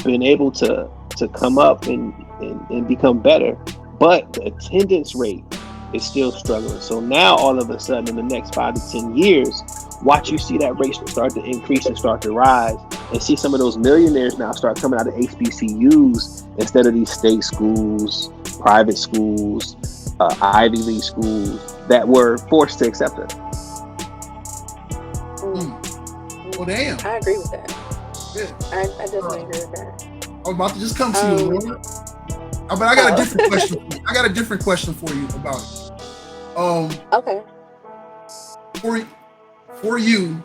been able to come up and become better, but the attendance rate is still struggling. So now all of a sudden, in the next 5 to 10 years, watch you see that rate start to increase and start to rise, and see some of those millionaires now start coming out of HBCUs instead of these state schools, private schools, Ivy League schools that were forced to accept it. Well, damn. I agree with that. Yeah. I definitely agree with that. I was about to just come to you, Laura. But I got a different question for you. I got a different question for you about it. Okay. For you,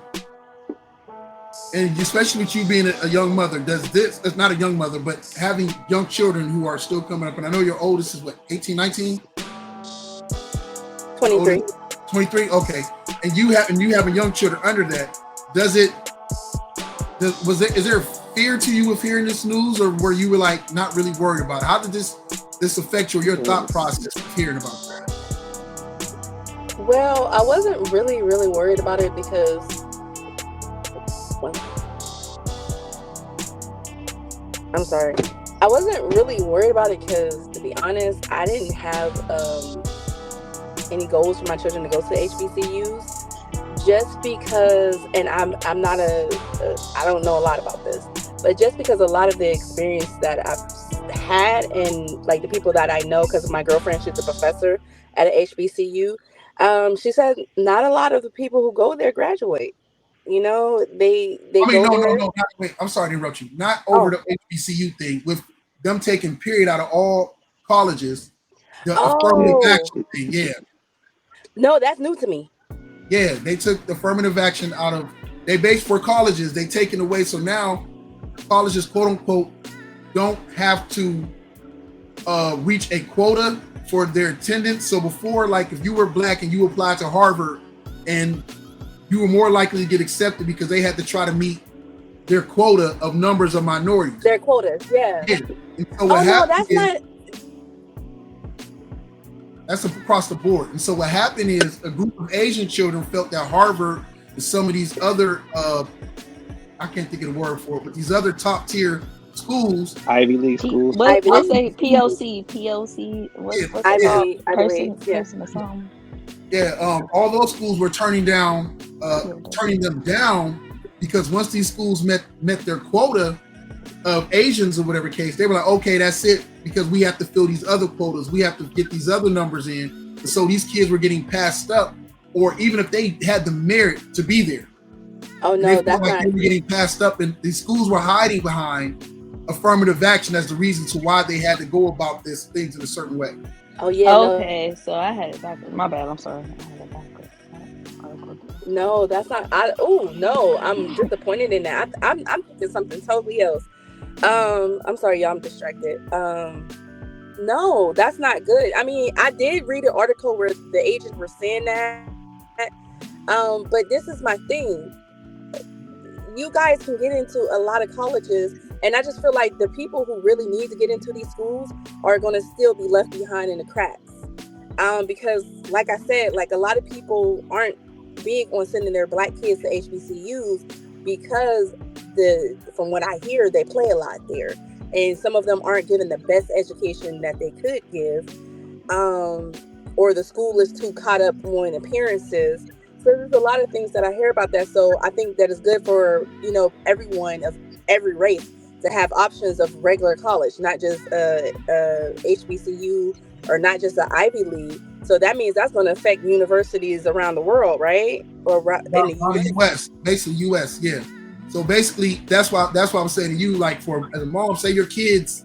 and especially with you being a young mother, it's not a young mother, but having young children who are still coming up, and I know your oldest is what, 18, 19? 23. 23, okay. And you having young children under that, is there a fear to you of hearing this news, or were you like not really worried about it? How did this affect your thought process of hearing about that? Well, I wasn't really worried about it because I'm sorry. I wasn't really worried about it because, to be honest, I didn't have any goals for my children to go to HBCUs. Just because, and I'm not I don't know a lot about this, but just because a lot of the experience that I've had and like the people that I know, because my girlfriend, she's a professor at an HBCU, she said not a lot of the people who go there graduate. You know, they go there. No. Wait, I'm sorry to interrupt you. Not over the HBCU thing, with them taking period out of all colleges. The affirmative action thing, yeah. No, that's new to me. Yeah, they took the affirmative action out of, they based for colleges, they taken away. So now colleges, quote unquote, don't have to reach a quota for their attendance. So before, like if you were Black and you applied to Harvard, and you were more likely to get accepted because they had to try to meet their quota of numbers of minorities. Their quotas, yeah. And so that's not. That's across the board. And so what happened is a group of Asian children felt that Harvard and some of these other, I can't think of the word for it, but these other top tier schools, Ivy League schools. What say POC? What's Ivy person yeah. or something? Yeah, all those schools were turning them down because once these schools met their quota of Asians or whatever case, they were like, okay, that's it, because we have to fill these other quotas, we have to get these other numbers in. And so these kids were getting passed up, or even if they had the merit to be there. Oh no, that's not. They were getting passed up, and these schools were hiding behind affirmative action as the reason to why they had to go about this things in a certain way. Oh yeah. Okay, so I had it backwards. My bad. I'm sorry. I had it backwards. No, that's not. No, I'm disappointed in that. I'm thinking something totally else. I'm sorry, y'all. I'm distracted. No, that's not good. I mean, I did read an article where the agents were saying that. But this is my thing. You guys can get into a lot of colleges, and I just feel like the people who really need to get into these schools are going to still be left behind in the cracks. Because, like I said, like a lot of people aren't big on sending their Black kids to HBCUs because from what I hear, they play a lot there, and some of them aren't given the best education that they could give, or the school is too caught up on appearances. So there's a lot of things that I hear about that. So I think that it's good for, everyone of every race to have options of regular college, not just HBCU or not just the Ivy League. So that means that's going to affect universities around the world, right? Or in the U.S., basically U.S. Yeah. So basically, that's why I'm saying to you, like, for as a mom, say your kids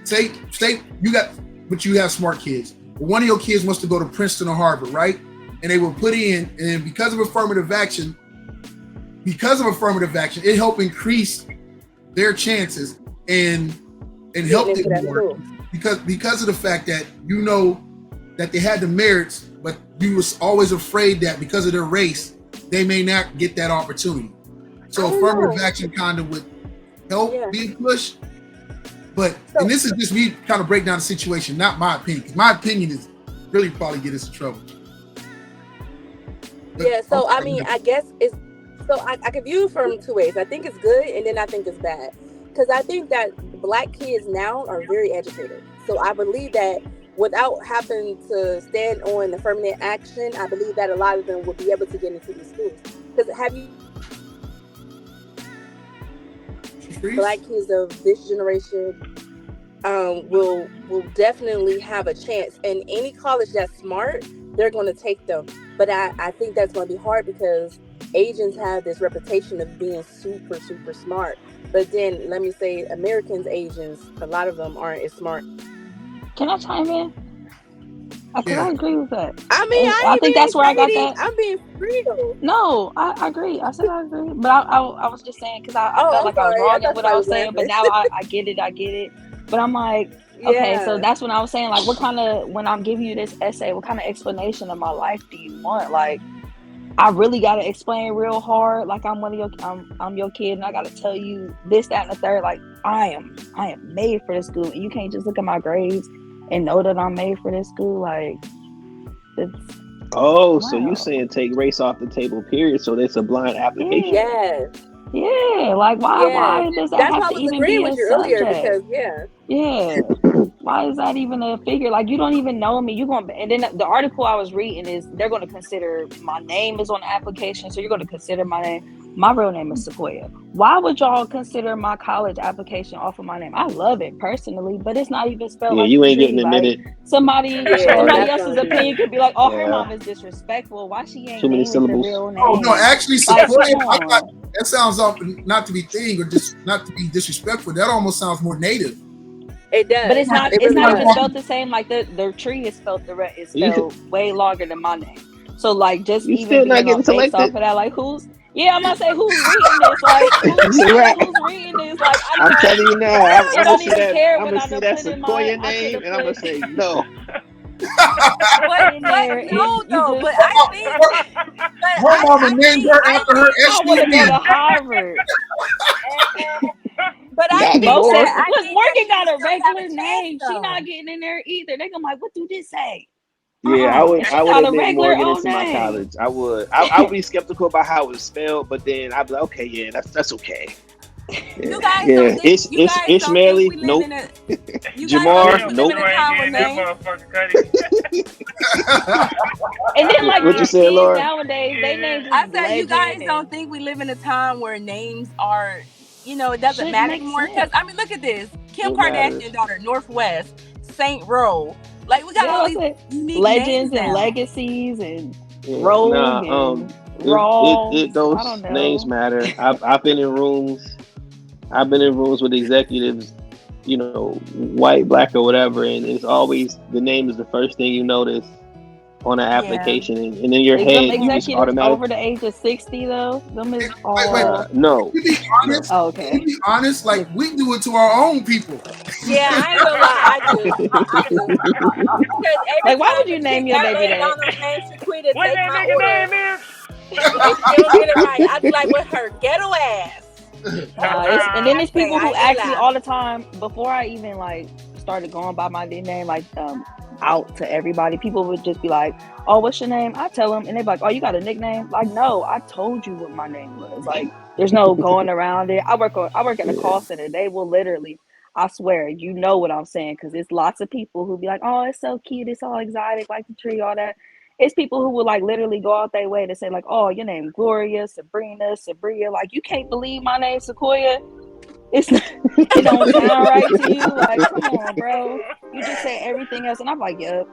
say you got, but you have smart kids. But one of your kids wants to go to Princeton or Harvard, right? And they will put in, and because of affirmative action, it helped increase their chances and helped it more because of the fact that you know that they had the merits, but you was always afraid that because of their race, they may not get that opportunity. So affirmative action kind of would help being pushed. But and this is just me kind of break down the situation, not my opinion. Because my opinion is really probably get us in trouble. Yeah, so I mean, I guess it's so I can view it from two ways. I think it's good, and then I think it's bad, because I think that Black kids now are very educated. So I believe that without having to stand on affirmative action, I believe that a lot of them will be able to get into these schools. Because have you Black kids of this generation will definitely have a chance, and any college that's smart, they're going to take them. But I think that's going to be hard because Asians have this reputation of being super, super smart. But then let me say, Americans, Asians, a lot of them aren't as smart. Can I chime in? I agree with that. I mean, I think that's where I got that. I'm being real. No, I agree. I said I agree. But I was just saying because I felt like I was wrong in what I was saying. But now I get it. But I'm like, okay, so that's when I was saying, like, when I'm giving you this essay, what kind of explanation of my life do you want? Like, I really got to explain real hard. Like, I'm your kid, and I got to tell you this, that, and the third. Like, I am made for this school, and you can't just look at my grades and know that I'm made for this school. Like, so you saying take race off the table, period? So it's a blind application. Yeah, like why does that have to even be a subject? Why is that even a figure? Like, you don't even know me. And then the article I was reading is they're going to consider my name is on the application, so you're going to consider my name. My real name is Sequoia. Why would y'all consider my college application off of my name? I love it personally, but it's not even spelled like you ain't getting admitted. Like, somebody else's opinion could be like, oh, her mom is disrespectful. Why she ain't too many syllables? The real name? Oh no, actually, Sequoia. That sounds not to be thing or just not to be disrespectful. That almost sounds more native. It does, but it's not. It's not even spelled the same. Like the tree is spelled way longer than my name. So like, just you even being based off of that, like who's? Yeah, I'm gonna say who's reading this. Like who's reading this? Like I'm telling you now, I'm gonna see that Sequoia name, and I'm gonna say no. But I think her mama named her after her SUV. I want to go to Harvard. But I think Morgan got a regular name. She not getting in there either. They gonna like, what do this say? Yeah, I would admit Morgan into my college. I would. I would be skeptical about how it's spelled, but then I'd be like, okay, yeah, that's okay. You guys don't think, Ishmaeli, nope. Jamar, nope. And then like what you say, Laura? Nowadays, they name. I said you guys don't think we live in a time where names are, it doesn't matter anymore. Because I mean, look at this: Kim Kardashian's daughter, Northwest, Saint Row. Like we got all these unique legends and legacies and Rogue and those names matter. I've been in rooms. I've been in rooms with executives, white, black, or whatever, and it's always the name is the first thing you notice on an application, and in your head you just automatically over the age of 60 though. Them is no. To be honest, okay. To be honest, like we do it to our own people. Yeah, I ain't gonna lie, I do. Like, why would you name your baby that? What that nigga name is? If she don't get it right, I'd be like, with her ghetto ass. And then there's people who ask me all the time before I even like started going by my name, like out to everybody. People would just be like, "Oh, what's your name?" I tell them, and they're like, "Oh, you got a nickname?" Like, no, I told you what my name was. Like, there's no going around it. I work at a call center. They will literally, I swear, you know what I'm saying, because it's lots of people who be like, "Oh, it's so cute, it's all exotic, like the tree, all that." It's people who will like literally go out their way to say like, "Oh, your name Gloria, Sabrina, Sabria." Like, you can't believe my name Sequoia. It don't sound right to you. Like, come on, bro. You just said everything else, and I'm like, "Yep."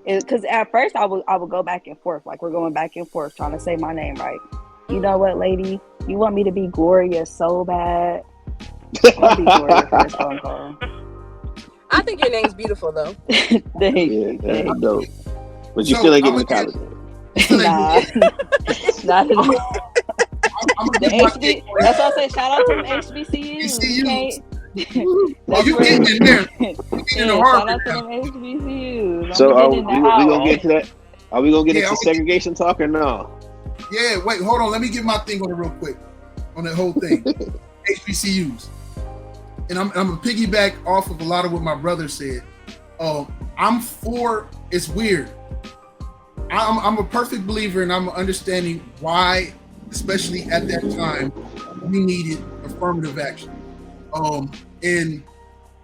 Because at first I would go back and forth, like we're going back and forth trying to say my name right. You know what, lady? You want me to be Gloria so bad? I'll be Gloria for this phone call. I think your name's beautiful though. Thank Yeah, you. that's Thank dope. But you So, still ain't I'm getting to gonna college. Still ain't Nah, not at I'm all. gonna The give my HB. That's why I say shout out to them HBCUs. You HBCUs. can't. Oh, That's you where. getting in there? You getting in the Yeah, shout Harvard out to now? them HBCUs. I'm So gonna get in the we gonna get house. to that? Are we gonna get Yeah, into segregation talk or no? yeah. Wait, hold on. Let me get my thing on it real quick on that whole thing. HBCUs, and I'm gonna piggyback off of a lot of what my brother said. I'm for. It's weird. I'm a perfect believer, and I'm understanding why, especially at that time, we needed affirmative action. And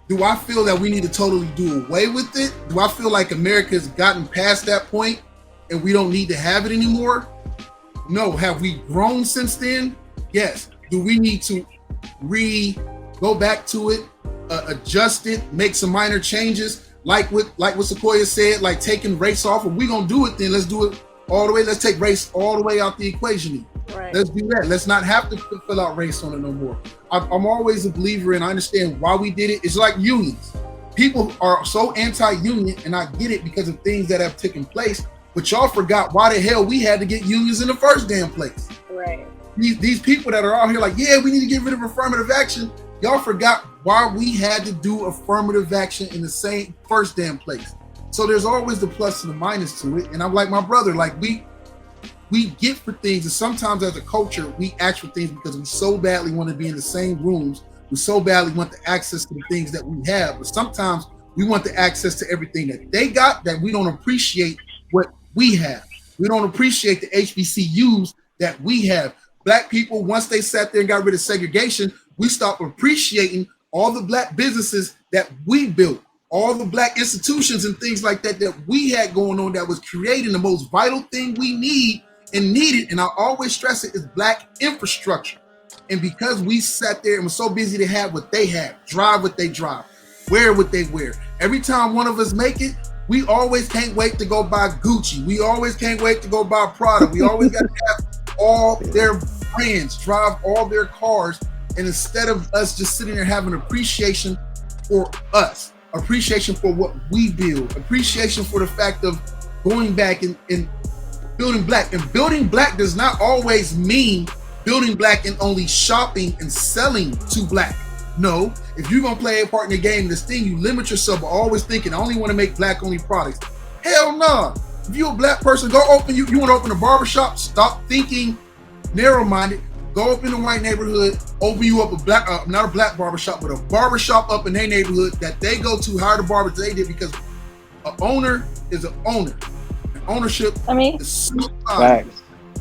do I feel that we need to totally do away with it? Do I feel like America's gotten past that point and we don't need to have it anymore? No. Have we grown since then? Yes. Do we need to go back to it, adjust it, make some minor changes, like what Sequoia said, like taking race off? If we're gonna do it, then let's do it all the way. Let's take race all the way out the equation. Right. Let's do that. Let's not have to fill out race on it no more. I'm always a believer, and I understand why we did it. It's like unions. People are so anti-union, and I get it because of things that have taken place. But y'all forgot why the hell we had to get unions in the first damn place. Right. These people that are out here like, yeah, we need to get rid of affirmative action. Y'all forgot why we had to do affirmative action in the same first damn place. So there's always the plus and the minus to it. And I'm like my brother, like we get for things, and sometimes as a culture, we ask for things because we so badly want to be in the same rooms. We so badly want the access to the things that we have. But sometimes we want the access to everything that they got, that we don't appreciate what we have. We don't appreciate the HBCUs that we have. Black people, once they sat there and got rid of segregation, we stopped appreciating all the black businesses that we built, all the black institutions and things like that that we had going on, that was creating the most vital thing we need and needed. And I always stress it, is black infrastructure. And because we sat there and were so busy to have what they have, drive what they drive, wear what they wear, every time one of us make it, we always can't wait to go buy Gucci. We always can't wait to go buy Prada. We always got to have all their brands, drive all their cars. And instead of us just sitting there having appreciation for us, appreciation for what we build, appreciation for the fact of going back and building black. And building black does not always mean building black and only shopping and selling to black. No, if you're gonna play a part in the game, this thing, you limit yourself by always thinking, I only want to make black only products. Hell no. If you're a black person, go open, you want to open a barbershop, stop thinking narrow-minded. Go up in a white neighborhood, open you up a black, not a black barbershop, but a barbershop up in their neighborhood that they go to, hire the barbers they did, because an owner is an owner. Ownership is so high.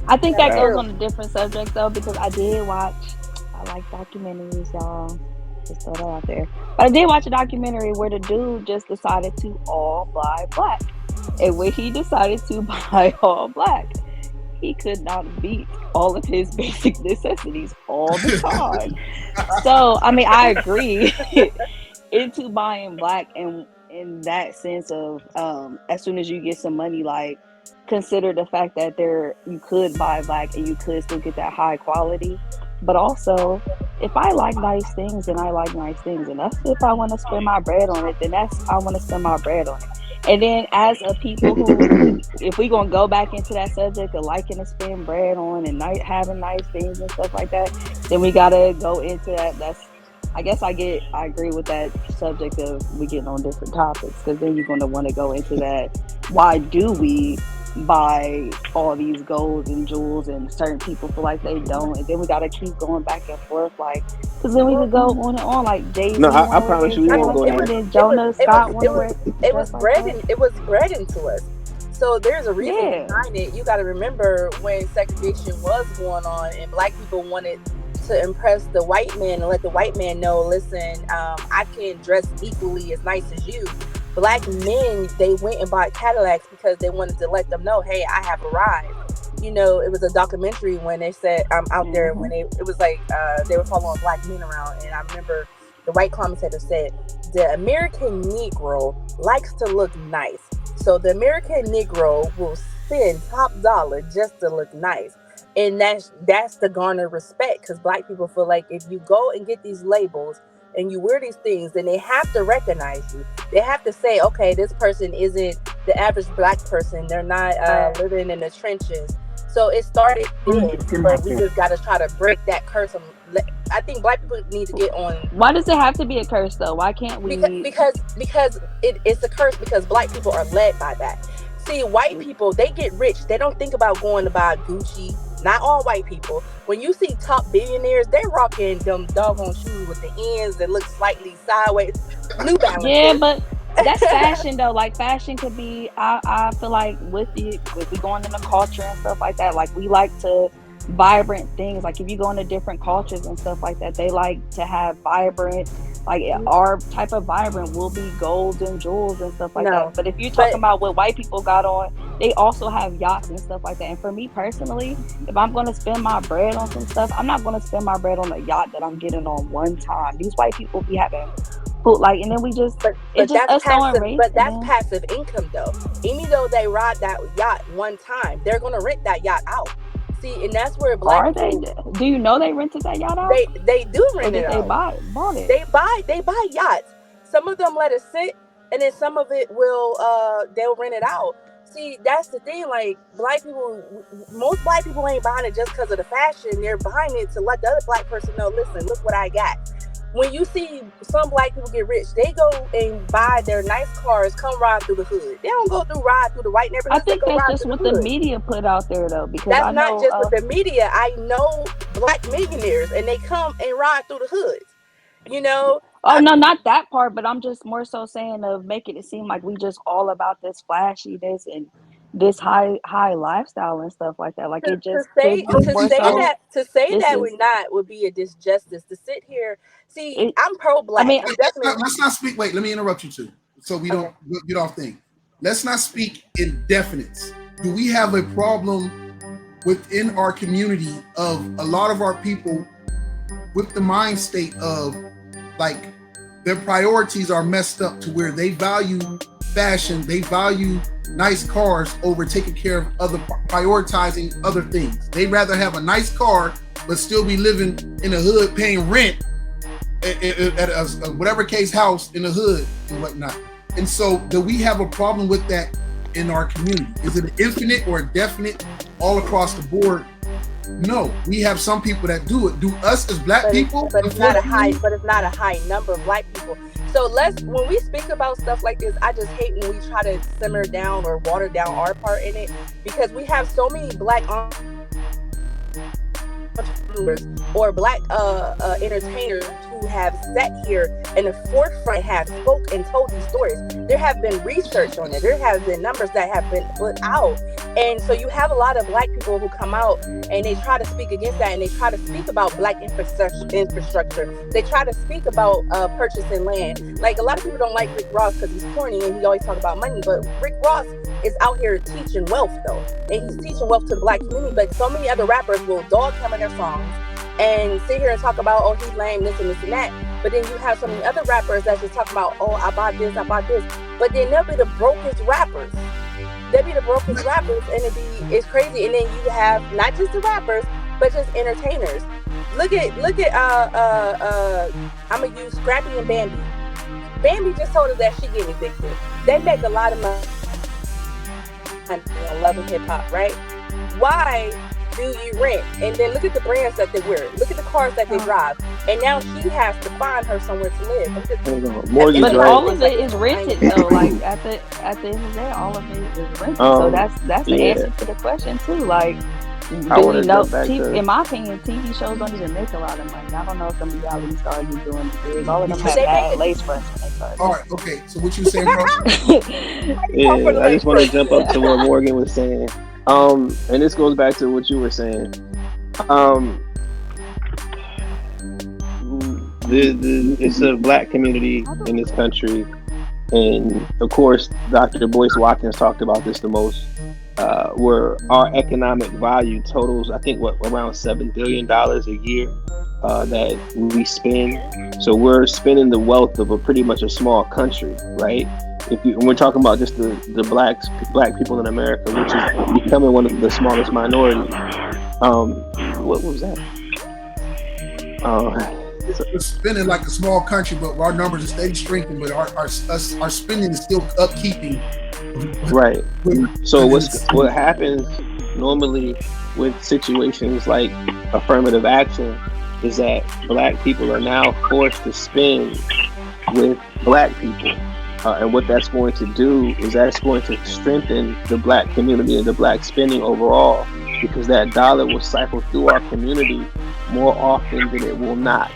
I think that goes on a different subject though, because I like documentaries, y'all. Just throw that out there. But I did watch a documentary where the dude just decided to all buy black. And when he decided to buy all black, he could not beat all of his basic necessities all the time. So, I mean, I agree into buying black, and in that sense of as soon as you get some money, like, consider the fact that you could buy black and you could still get that high quality. But also, if I like nice things, then I like nice things, and that's if I want to spend my bread on it, then I want to spend my bread on it. And then as a people who, if we gonna go back into that subject of liking to spend bread on and having nice things and stuff like that, then we gotta go into that. I guess I agree with that subject of we getting on different topics, because then you're gonna want to go into that. Why do we buy all these golds and jewels, and certain people feel like they don't, and then we gotta keep going back and forth, like, because then we could go on and on, like Jay-Z. No, I promise you we won't go there. And then Jonah Scott it was bred into us. So there's a reason behind it. You got to remember when segregation was going on and black people wanted to impress the white man and let the white man know, listen, I can dress equally as nice as you. Black men, they went and bought Cadillacs because they wanted to let them know, hey, I have arrived. You know, it was a documentary when they said, I'm out there, when it was like they were following black men around. And I remember the white commentator said, the American Negro likes to look nice. So the American Negro will spend top dollar just to look nice. And that's to garner respect, because black people feel like if you go and get these labels, and you wear these things, then they have to recognize you. They have to say, okay, this person isn't the average black person. They're not living in the trenches. So it started then, but we just got to try to break that curse. I think black people need to get on. Why does it have to be a curse though? Why can't we? Because it's a curse because black people are led by that. See, white people, they get rich. They don't think about going to buy Gucci. Not all white people. When you see top billionaires, they're rocking them doggone shoes with the ends that look slightly sideways. New Balance. Yeah, but that's fashion though. Like fashion could be. I feel like with we going into culture and stuff like that. Like we like to vibrant things. Like if you go into different cultures and stuff like that, they like to have vibrant. Like our type of vibrant will be golds and jewels and stuff like that. But if you're talking about what white people got on, they also have yachts and stuff like that. And for me personally, if I'm going to spend my bread on some stuff, I'm not going to spend my bread on a yacht that I'm getting on one time. These white people be having food, like, and then we just, but that's passive. But that's passive income though. Even though they ride that yacht one time, they're going to rent that yacht out. See, and that's where black people, do you know they rented that yacht out? They do rent it out. They bought it. They buy yachts. Some of them let it sit, and then some of it will they'll rent it out. See, that's the thing. Like black people, most black people ain't buying it just because of the fashion. They're buying it to let the other black person know. Listen, look what I got. When you see some black people get rich, they go and buy their nice cars, come ride through the hood. They don't go ride through the white neighborhoods. I think that's just what the media put out there, though. Because that's not just with the media. I know black millionaires, and they come and ride through the hoods. You know? Oh, no, not that part, but I'm just more so saying of making it seem like we just all about this flashiness and this high lifestyle and stuff like that. Like it just to say that we're not would be a disjustice. To sit here, see, I'm pro-black. I mean, let's not speak. Wait, let me interrupt you too, so we don't get off thing. Let's not speak in definites. Do we have a problem within our community of a lot of our people with the mind state of like their priorities are messed up to where they value fashion, they value nice cars over taking care of prioritizing other things. They'd rather have a nice car but still be living in the hood paying rent at a whatever case house in the hood and whatnot. And so do we have a problem with that in our community? Is it an infinite or a definite all across the board? No, we have some people that do it. Do us as black people? But it's not a high number of black people. So when we speak about stuff like this, I just hate when we try to simmer down or water down our part in it, because we have so many black entrepreneurs or black entertainers who have sat here in the forefront, have spoke and told these stories. There have been research on it. There have been numbers that have been put out. And so you have a lot of black people who come out and they try to speak against that, and they try to speak about black infrastructure. They try to speak about purchasing land. Like a lot of people don't like Rick Ross because he's corny and he always talk about money, but Rick Ross is out here teaching wealth though. And he's teaching wealth to the black community, but so many other rappers will dog him in their songs and sit here and talk about, oh, he's lame, this and this and that. But then you have so many other rappers that just talk about, oh, I bought this. But then they'll be the brokest rappers. They'll be the brokest rappers, and it's crazy. And then you have not just the rappers, but just entertainers. Look at I'm gonna use Scrappy and Bambi. Bambi just told us that she getting evicted. They make a lot of money on Love and Hip Hop, right? Why do you rent? And then look at the brands that they wear. Look at the cars that they drive. And now she has to find her somewhere to live. But all of it is rented though. Like at the end of the day, all of it is rented. So that's the answer to the question too. Like, do we know? In my opinion, TV shows don't even make a lot of money. I don't know if some reality stars are doing it. All of them have bad lace fronts when they start. All right, okay. So what you saying, bro? I just want to jump up to what Morgan was saying. And this goes back to what you were saying. It's a black community in this country, and of course, Dr. Boyce Watkins talked about this the most. Where our economic value totals, I think, around $7 billion a year that we spend. So we're spending the wealth of pretty much a small country, right? And we're talking about just the black people in America, which is becoming one of the smallest minorities. What was that? we're spending like a small country, but our numbers are steady strengthening, but our spending is still upkeeping. Right. So what happens normally with situations like affirmative action is that black people are now forced to spend with black people. And what that's going to do is that's going to strengthen the black community and the black spending overall, because that dollar will cycle through our community more often than it will not.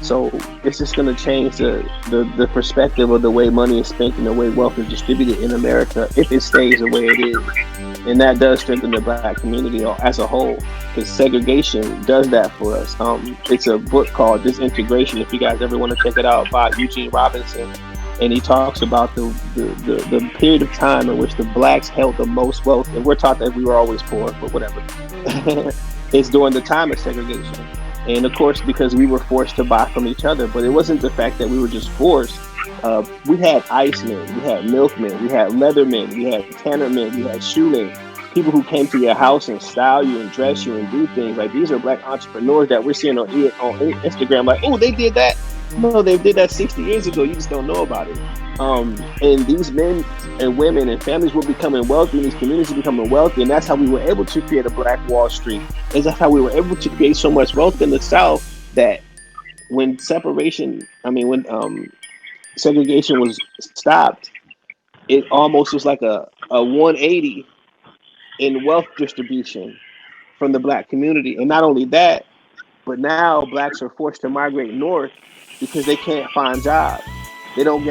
So it's just going to change the perspective of the way money is spent and the way wealth is distributed in America if it stays the way it is. And that does strengthen the black community as a whole, because segregation does that for us. It's a book called Disintegration, if you guys ever want to check it out, by Eugene Robinson. And he talks about the period of time in which the blacks held the most wealth. And we're taught that we were always poor, but whatever. It's during the time of segregation. And of course, because we were forced to buy from each other. But it wasn't the fact that we were just forced. We had icemen, we had milkmen, we had leathermen, we had tannermen, we had shoemen. People who came to your house and style you and dress you and do things. Like, these are black entrepreneurs that we're seeing on Instagram. Like, oh, they did that. No, they did that 60 years ago. You just don't know about it. And these men and women and families were becoming wealthy, and these communities were becoming wealthy, and that's how we were able to create a Black Wall Street. And that's how we were able to create so much wealth in the South that when segregation was stopped, it almost was like a 180 in wealth distribution from the black community. And not only that, but now blacks are forced to migrate north because they can't find jobs. They're not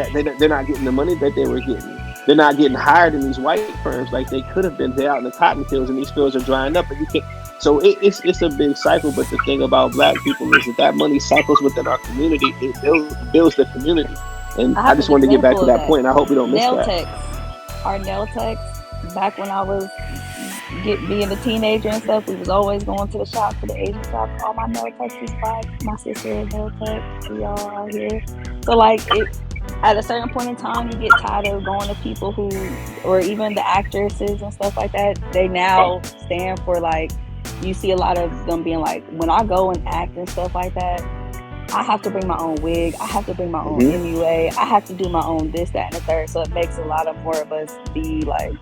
getting the money that they were getting. They're not getting hired in these white firms like they could have been. They're out in the cotton fields, and these fields are drying up. And you can't. So it's a big cycle. But the thing about black people is that money cycles within our community. It builds the community. And I just wanted to get back to that point. And I hope we don't miss nail that. techs. Our nail techs. Back when I was being a teenager and stuff, we was always going to the shop, to the Asian shop. All my nail techs was black. My sister is nail tech. We all out here. So like at a certain point in time, you get tired of going to people who, or even the actresses and stuff like that. They now stand for, like, you see a lot of them being like, when I go and act and stuff like that, I have to bring my own wig. I have to bring my own MUA. I have to do my own this, that, and the third. So it makes a lot of more of us be like,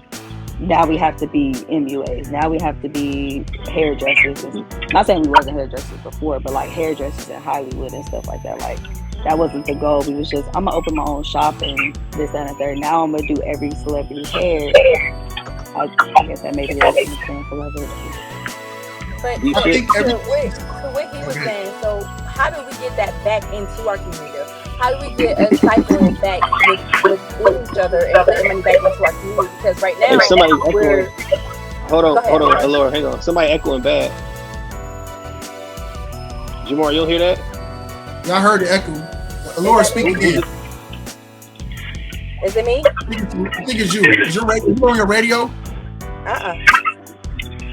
now we have to be MUAs. Now we have to be hairdressers. Not saying we wasn't hairdressers before, but like hairdressers in Hollywood and stuff like that. Like, that wasn't the goal. We was just, I'm gonna open my own shop and this, that, and the third. Now I'm gonna do every celebrity's hair. I guess that may be an example of it. But I think to what he was saying, so how do we get that back into our community? How do we get a cycle back with each other and putting money back into our community? Because right now, somebody we're... Hold on, Laura, hang on. Somebody echoing bad. Jamar, you'll hear that? Yeah, I heard the echo. Laura, speak again. Is it me? I think it's you. Is you on your radio?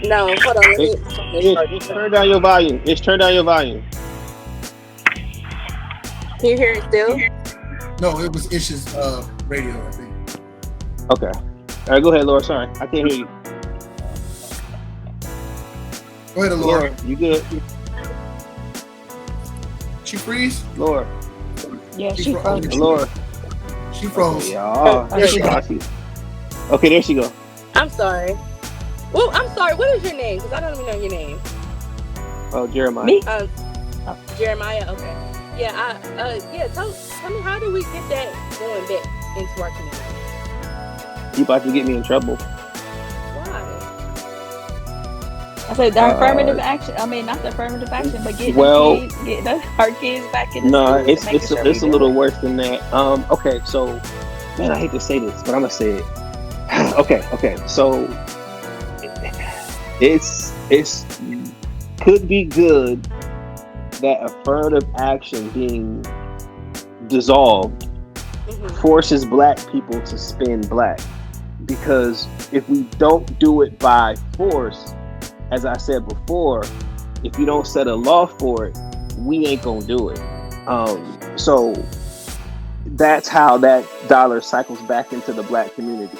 No, hold on. Turn down your volume. Turn down your volume. Can you hear it still? No, it's just radio, I think. Okay. All right, go ahead, Laura. Sorry, I can't hear you. Go ahead, Laura. You good? She freeze? Laura. Yeah, she froze. Laura. She froze. There she go. Okay, there she go. I'm sorry. Well, I'm sorry. What is your name? Because I don't even know your name. Oh, Jeremiah. Me? Jeremiah. Okay. Yeah. Tell me, how do we get that going back into our community? You about to get me in trouble. I said the affirmative action. I mean, not the affirmative action, but getting our kids back in the school. It's a little worse than that. Okay, so, man, I hate to say this, but I'm gonna say it. Okay. So, it's could be good that affirmative action being dissolved forces black people to spend black, because if we don't do it by force, as I said before, if you don't set a law for it, we ain't gonna do it. So that's how that dollar cycles back into the black community,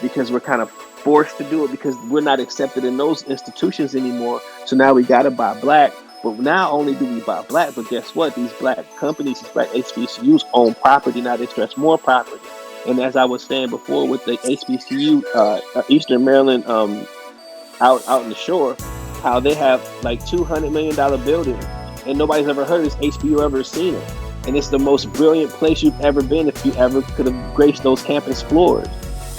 because we're kind of forced to do it because we're not accepted in those institutions anymore. So now we gotta buy black. But now only do we buy black. But guess what? These black companies, these black HBCUs own property. Now they stress more property. And as I was saying before with the HBCU, Eastern Maryland, out in the shore, how they have like $200 million buildings, and nobody's ever heard this HBCU, ever seen it. And it's the most brilliant place you've ever been if you ever could have graced those campus floors.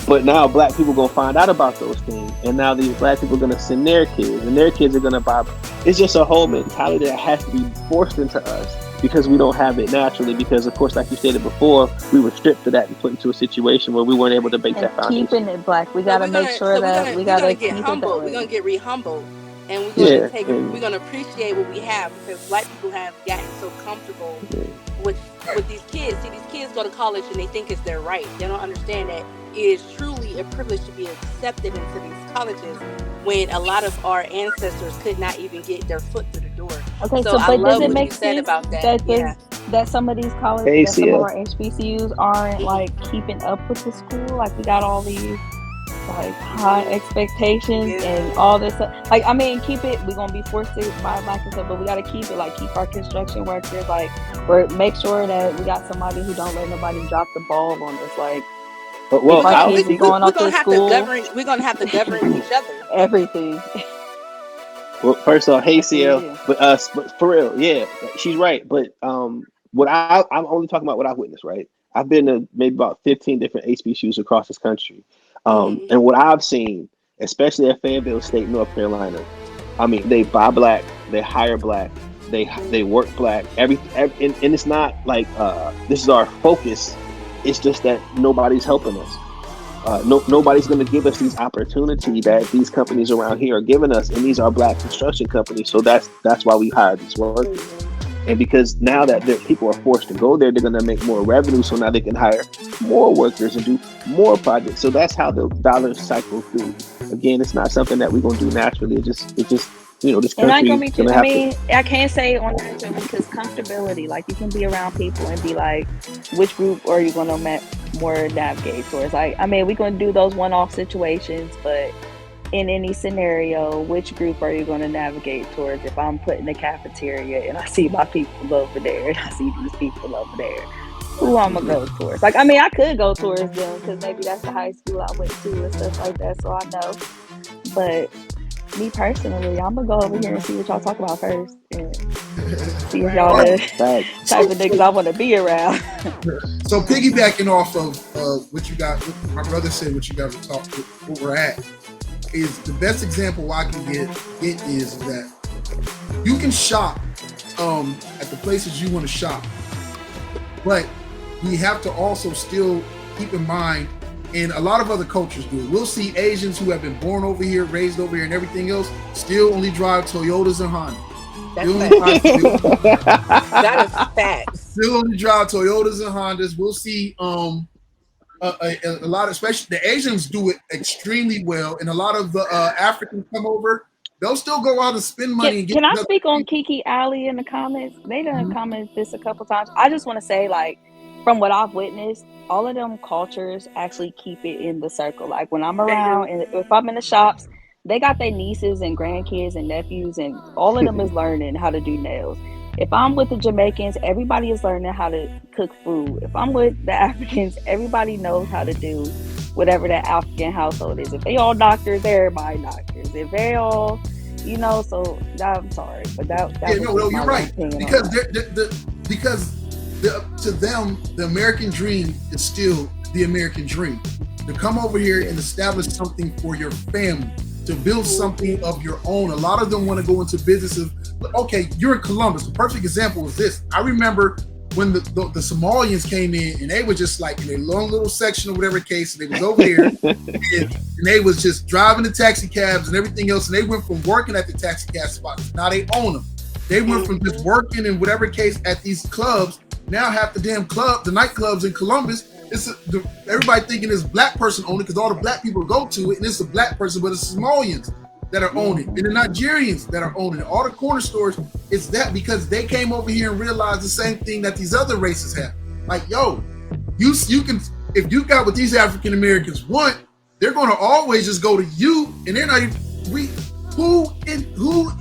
But now black people are going to find out about those things. And now these black people are going to send their kids, and their kids are going to buy. It's just a whole mentality that has to be forced into us because we don't have it naturally. Because, of course, like you stated before, we were stripped of that and put into a situation where we weren't able to make that foundation. Keeping it black, we got to make sure that we got to get humble. We're going to get re-humbled. And we're going to appreciate what we have, because black people have gotten so comfortable with these kids. See, these kids go to college and they think it's their right. They don't understand that it is truly a privilege to be accepted into these colleges when a lot of our ancestors could not even get their foot through the door. Okay, so but does it make sense about that some of these colleges, that some of our HBCUs aren't like keeping up with the school? Like we got all these like high expectations and all this stuff. Like, I mean, keep it, we're gonna be forced to buy black and stuff, but we gotta keep it, like keep our construction workers, like, or make sure that we got somebody who don't let nobody drop the ball on this. Like, we're gonna have to govern each other. Everything. Well, first off, hey CL, but for real, yeah, she's right. But what I'm only talking about what I've witnessed, right? I've been to maybe about 15 different HBCUs across this country. And what I've seen, especially at Fayetteville State, North Carolina, I mean, they buy black, they hire black, they work black, and it's not like this is our focus. It's just that nobody's helping us. Nobody's going to give us these opportunities that these companies around here are giving us, and these are black construction companies. So that's why we hire these workers. And because now that people are forced to go there, they're going to make more revenue. So now they can hire more workers and do more projects. So that's how the dollar cycle through. Again, it's not something that we're going to do naturally. It just this country. I can't say on naturally because comfortability. Like you can be around people and be like, which group are you going to more navigate towards? Like, I mean, we're going to do those one-off situations, but in any scenario, which group are you going to navigate towards? If I'm put in the cafeteria and I see my people over there and I see these people over there, who I'm going to go towards? Like, I mean, I could go towards them because maybe that's the high school I went to and stuff like that, so I know. But me personally, I'm going to go over here and see what y'all talk about first and see if y'all the type of niggas I want to be around. So piggybacking off of what you got, what my brother said, what you guys were talking, what we're at, is the best example I can get is that you can shop at the places you want to shop, but we have to also still keep in mind, and a lot of other cultures do it. We'll see Asians who have been born over here, raised over here, and everything else still only drive Toyotas and Hondas. That is facts. Still only drive Toyotas and Hondas. We'll see a lot of, especially the Asians do it extremely well, and a lot of the Africans come over, they'll still go out and spend money. Can I speak on Kiki Ali in the comments? They done commented this a couple times. I just want to say, like, from what I've witnessed, all of them cultures actually keep it in the circle. Like when I'm around and if I'm in the shops, they got their nieces and grandkids and nephews, and all of them is learning how to do nails. If I'm with the Jamaicans, everybody is learning how to cook food. If I'm with the Africans, everybody knows how to do whatever that African household is. If they all doctors, everybody doctors. If they all, so I'm sorry, but that you're right. Because to them, the American dream is still the American dream. To come over here and establish something for your family, to build something of your own. A lot of them want to go into businesses. Okay, you're in Columbus. The perfect example is this. I remember when the Somalians came in, and they were just like in a long little section or whatever case, and they was over here, and they was just driving the taxi cabs and everything else, and they went from working at the taxi cab spots. Now they own them. They went from just working in whatever case at these clubs. Now half the damn the nightclubs in Columbus, everybody thinking it's a black person owned it because all the black people go to it, and it's a black person, but it's Somalians that are owning it, and the Nigerians that are owning it. All the corner stores, it's that because they came over here and realized the same thing that these other races have. Like, yo, you can, if you got what these African Americans want, they're going to always just go to you, and they're not even, Who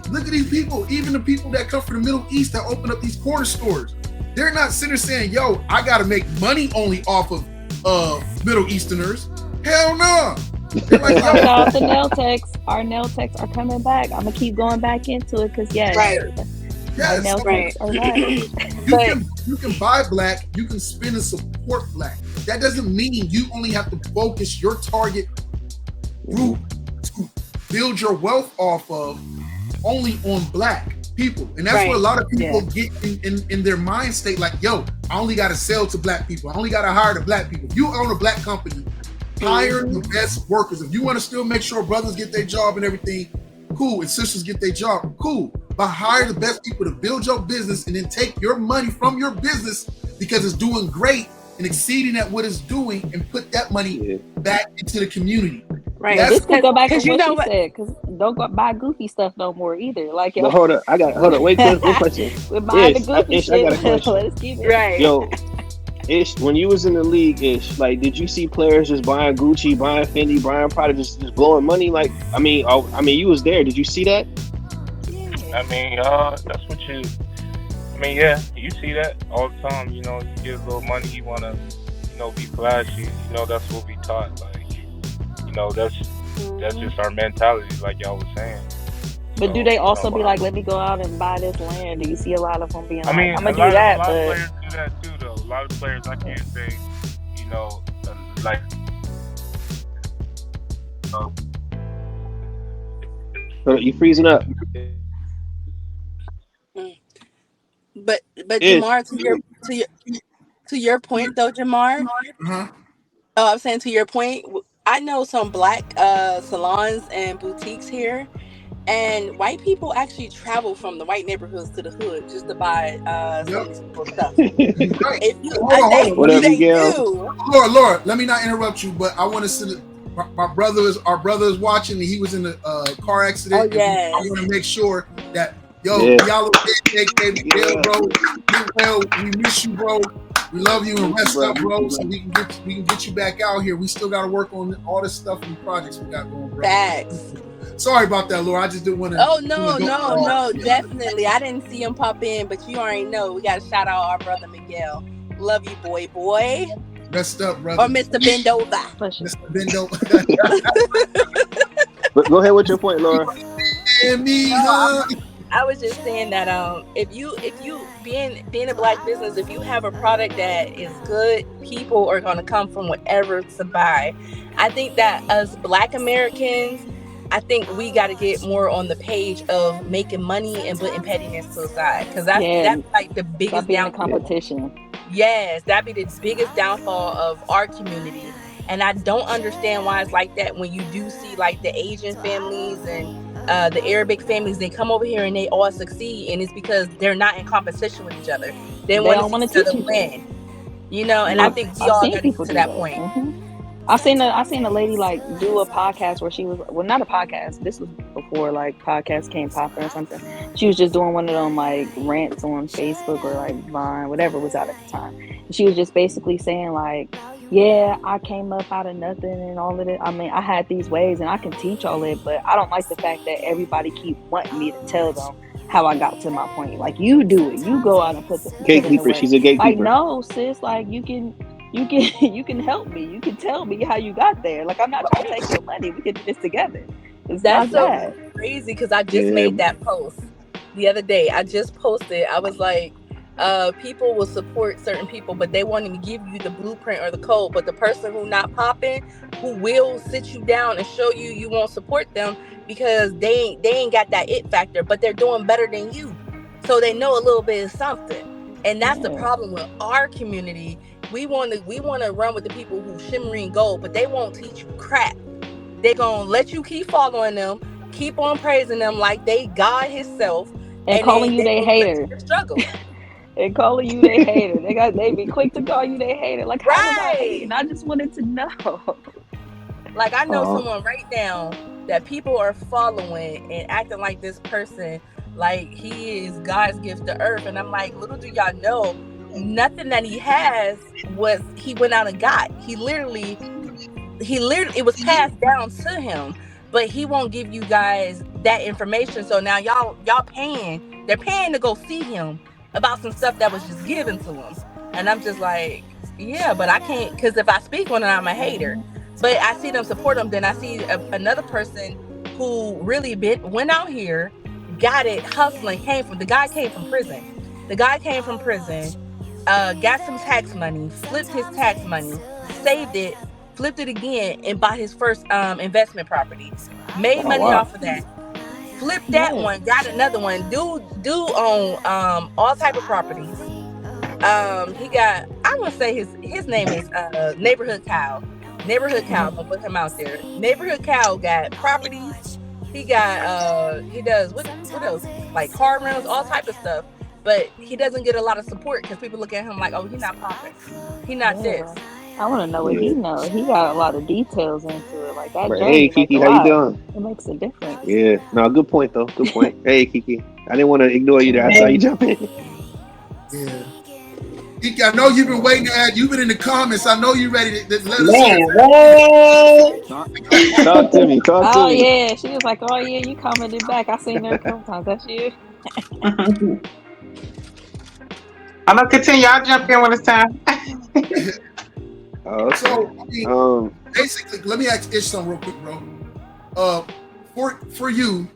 look at these people, even the people that come from the Middle East that open up these corner stores. They're not sitting there saying, yo, I gotta make money only off of Middle Easterners. Hell no. They're like, Shout out to nail techs. Our nail techs are coming back. I'm gonna keep going back into it because yes, our nail techs are back. You can buy black, you can spend and support black. That doesn't mean you only have to focus your target group to build your wealth off of only on black people. And that's what a lot of people get in their mind state, like, yo, I only got to sell to black people. I only got to hire the black people. If you own a black company, hire the best workers. If you want to still make sure brothers get their job and everything, cool. And sisters get their job, cool. But hire the best people to build your business and then take your money from your business because it's doing great and exceeding at what it's doing and put that money back into the community. Right. This could go back to what she said, because don't go buy goofy stuff no more either. Like, but hold up, wait, one question. We're buying the goofy shit. I got a question. Let's keep it right. Yo, Ish, when you was in the league, Ish, like, did you see players just buying Gucci, buying Fendi, buying Prada, just blowing money? Like, I mean, you was there. Did you see that? I mean, that's what you. I mean, yeah, you see that all the time. You know, you get a little money, you wanna, be flashy. You know, that's what we taught. Like, that's just our mentality, like y'all was saying. But do they also be like, let me go out and buy this land? Do you see a lot of them being I mean, I'm gonna do that? A lot of players do that too, though. A lot of players, I can't say, like. You freezing up. But Jamar, to your point though, Jamar. Oh, I'm saying to your point. I know some black salons and boutiques here, and white people actually travel from the white neighborhoods to the hood just to buy some of these cool stuff. Hold on. Do. Laura, let me not interrupt you, but I want to send our brother is watching, and he was in a car accident. Oh, yes. I want to make sure that y'all okay, bro. Well, we miss you, bro. We love you and rest up, bro. So we can get you back out here. We still got to work on all this stuff and projects we got going, bro. Facts. Sorry about that, Laura. I just didn't want to. Oh no, definitely. I didn't see him pop in, but you already know we got to shout out our brother Miguel. Love you, boy. Rest up, brother. Or Mr. Bendova. Mr. Bendova. But go ahead with your point, Laura. I was just saying that if you being a black business, if you have a product that is good, people are going to come from whatever to buy. I think that us black Americans, I think we got to get more on the page of making money and putting pettiness to the side, because that's like the biggest downfall. Competition. Yes, that'd be the biggest downfall of our community. And I don't understand why it's like that when you do see like the Asian families and the Arabic families, they come over here and they all succeed, and it's because they're not in competition with each other. They want to see each other win. And I think we all got to get to that point. Mm-hmm. I seen a lady like do a podcast where she was, well, not a podcast. This was before like podcasts came popular or something. She was just doing one of them like rants on Facebook or like Vine, whatever was out at the time. And she was just basically saying like, yeah, I came up out of nothing and all of it. I mean, I had these ways and I can teach all it, but I don't like the fact that everybody keep wanting me to tell them how I got to my point. Like, you do it. You go out and put the gatekeeper. She's a gatekeeper. Like, no, sis. Like, you can help me. You can tell me how you got there. Like, I'm not trying to take your money. We can do this together. That's so crazy, because I just made that post the other day. I just posted. I was like, people will support certain people, but they won't even give you the blueprint or the code. But the person who not popping, who will sit you down and show you won't support them because they ain't got that it factor, but they're doing better than you. So they know a little bit of something. And that's the problem with our community. We want to run with the people who shimmering gold, but they won't teach you crap. They gonna let you keep following them, keep on praising them like they God Himself, and calling you they hater. Struggle. And calling you they hater. They be quick to call you they hater. Like, how was I hating? I just wanted to know. Like, I know someone right now that people are following and acting like this person, like he is God's gift to earth. And I'm like, little do y'all know, nothing that he has was he went out and got. He literally it was passed down to him, but he won't give you guys that information. So now y'all paying, they're paying to go see him about some stuff that was just given to him. And I'm just like, yeah, but I can't, because if I speak on it, I'm a hater. But I see them support them. Then I see another person who really went out here, got it, hustling, the guy came from prison. The guy came from prison, got some tax money, flipped his tax money, saved it, flipped it again, and bought his first investment property. Made Oh money wow. off of that. Flipped that one, got another one. Dude own all type of properties. He got, I would say his name is Neighborhood Cow. Neighborhood Cow, I'm gonna put him out there. Neighborhood Cow got properties. He got he does what else? Like car rentals, all type of stuff. But he doesn't get a lot of support because people look at him like, oh, he's not popping. He not this. I want to know what he knows. He got a lot of details into it. Like that Right. journey Hey Kiki, makes a how you lot. doing? It makes a difference. Yeah. No, good point though. Good point. Hey Kiki, I didn't want to ignore you there. I saw you jump in. Yeah. Kiki, I know you've been waiting to add. You've been in the comments. I know you're ready to let us Talk to me. Talk to Oh me. yeah, she was like, "Oh yeah, you commented back. I seen her a couple times. That's you." I'm gonna continue. I'll jump in when it's time. Oh, okay. So I mean, basically, let me ask Ish something real quick, bro. For you,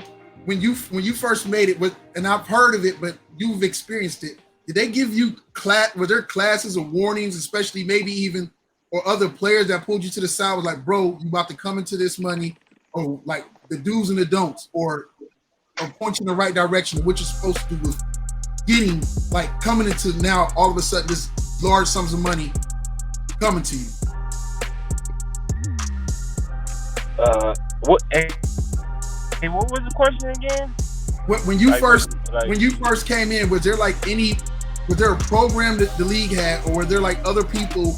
when you first made it, and I've heard of it, but you've experienced it. Did they give you were there classes or warnings, especially maybe even or other players that pulled you to the side was like, bro, you about to come into this money, or like the do's and the don'ts, or point you in the right direction of what you're supposed to do with getting, like coming into now all of a sudden this large sums of money coming to you? What? Hey, what was the question again? When you first came in, was there a program that the league had, or were there like other people,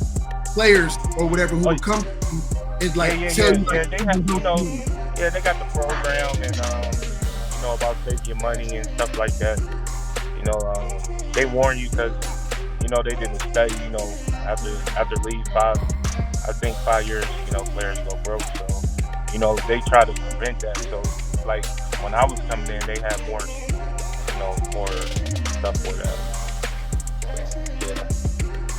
players or whatever, who would come and like tell you? Yeah, they have, they got the program and about saving your money and stuff like that. They warn you because they did a study. After league 5 years, players go broke. So they try to prevent that. So like when I was coming in, they had more stuff for that. Yeah,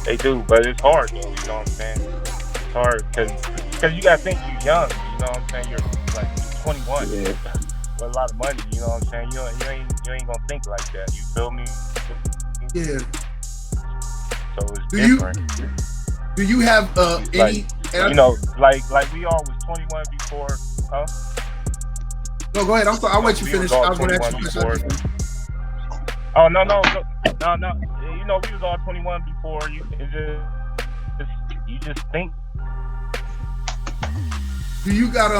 they do, but it's hard though. You know what I'm saying? It's hard because you gotta think you're young. You know what I'm saying? You're like 21 with a lot of money. You know what I'm saying? You ain't gonna think like that. You feel me? Yeah. So it's different. Do you have any? Like we all was 21 before, huh? No, go ahead. I'm sorry. I'll let you finish. I was going to ask you a question. Oh no. We was all 21 before. You just think. Do you got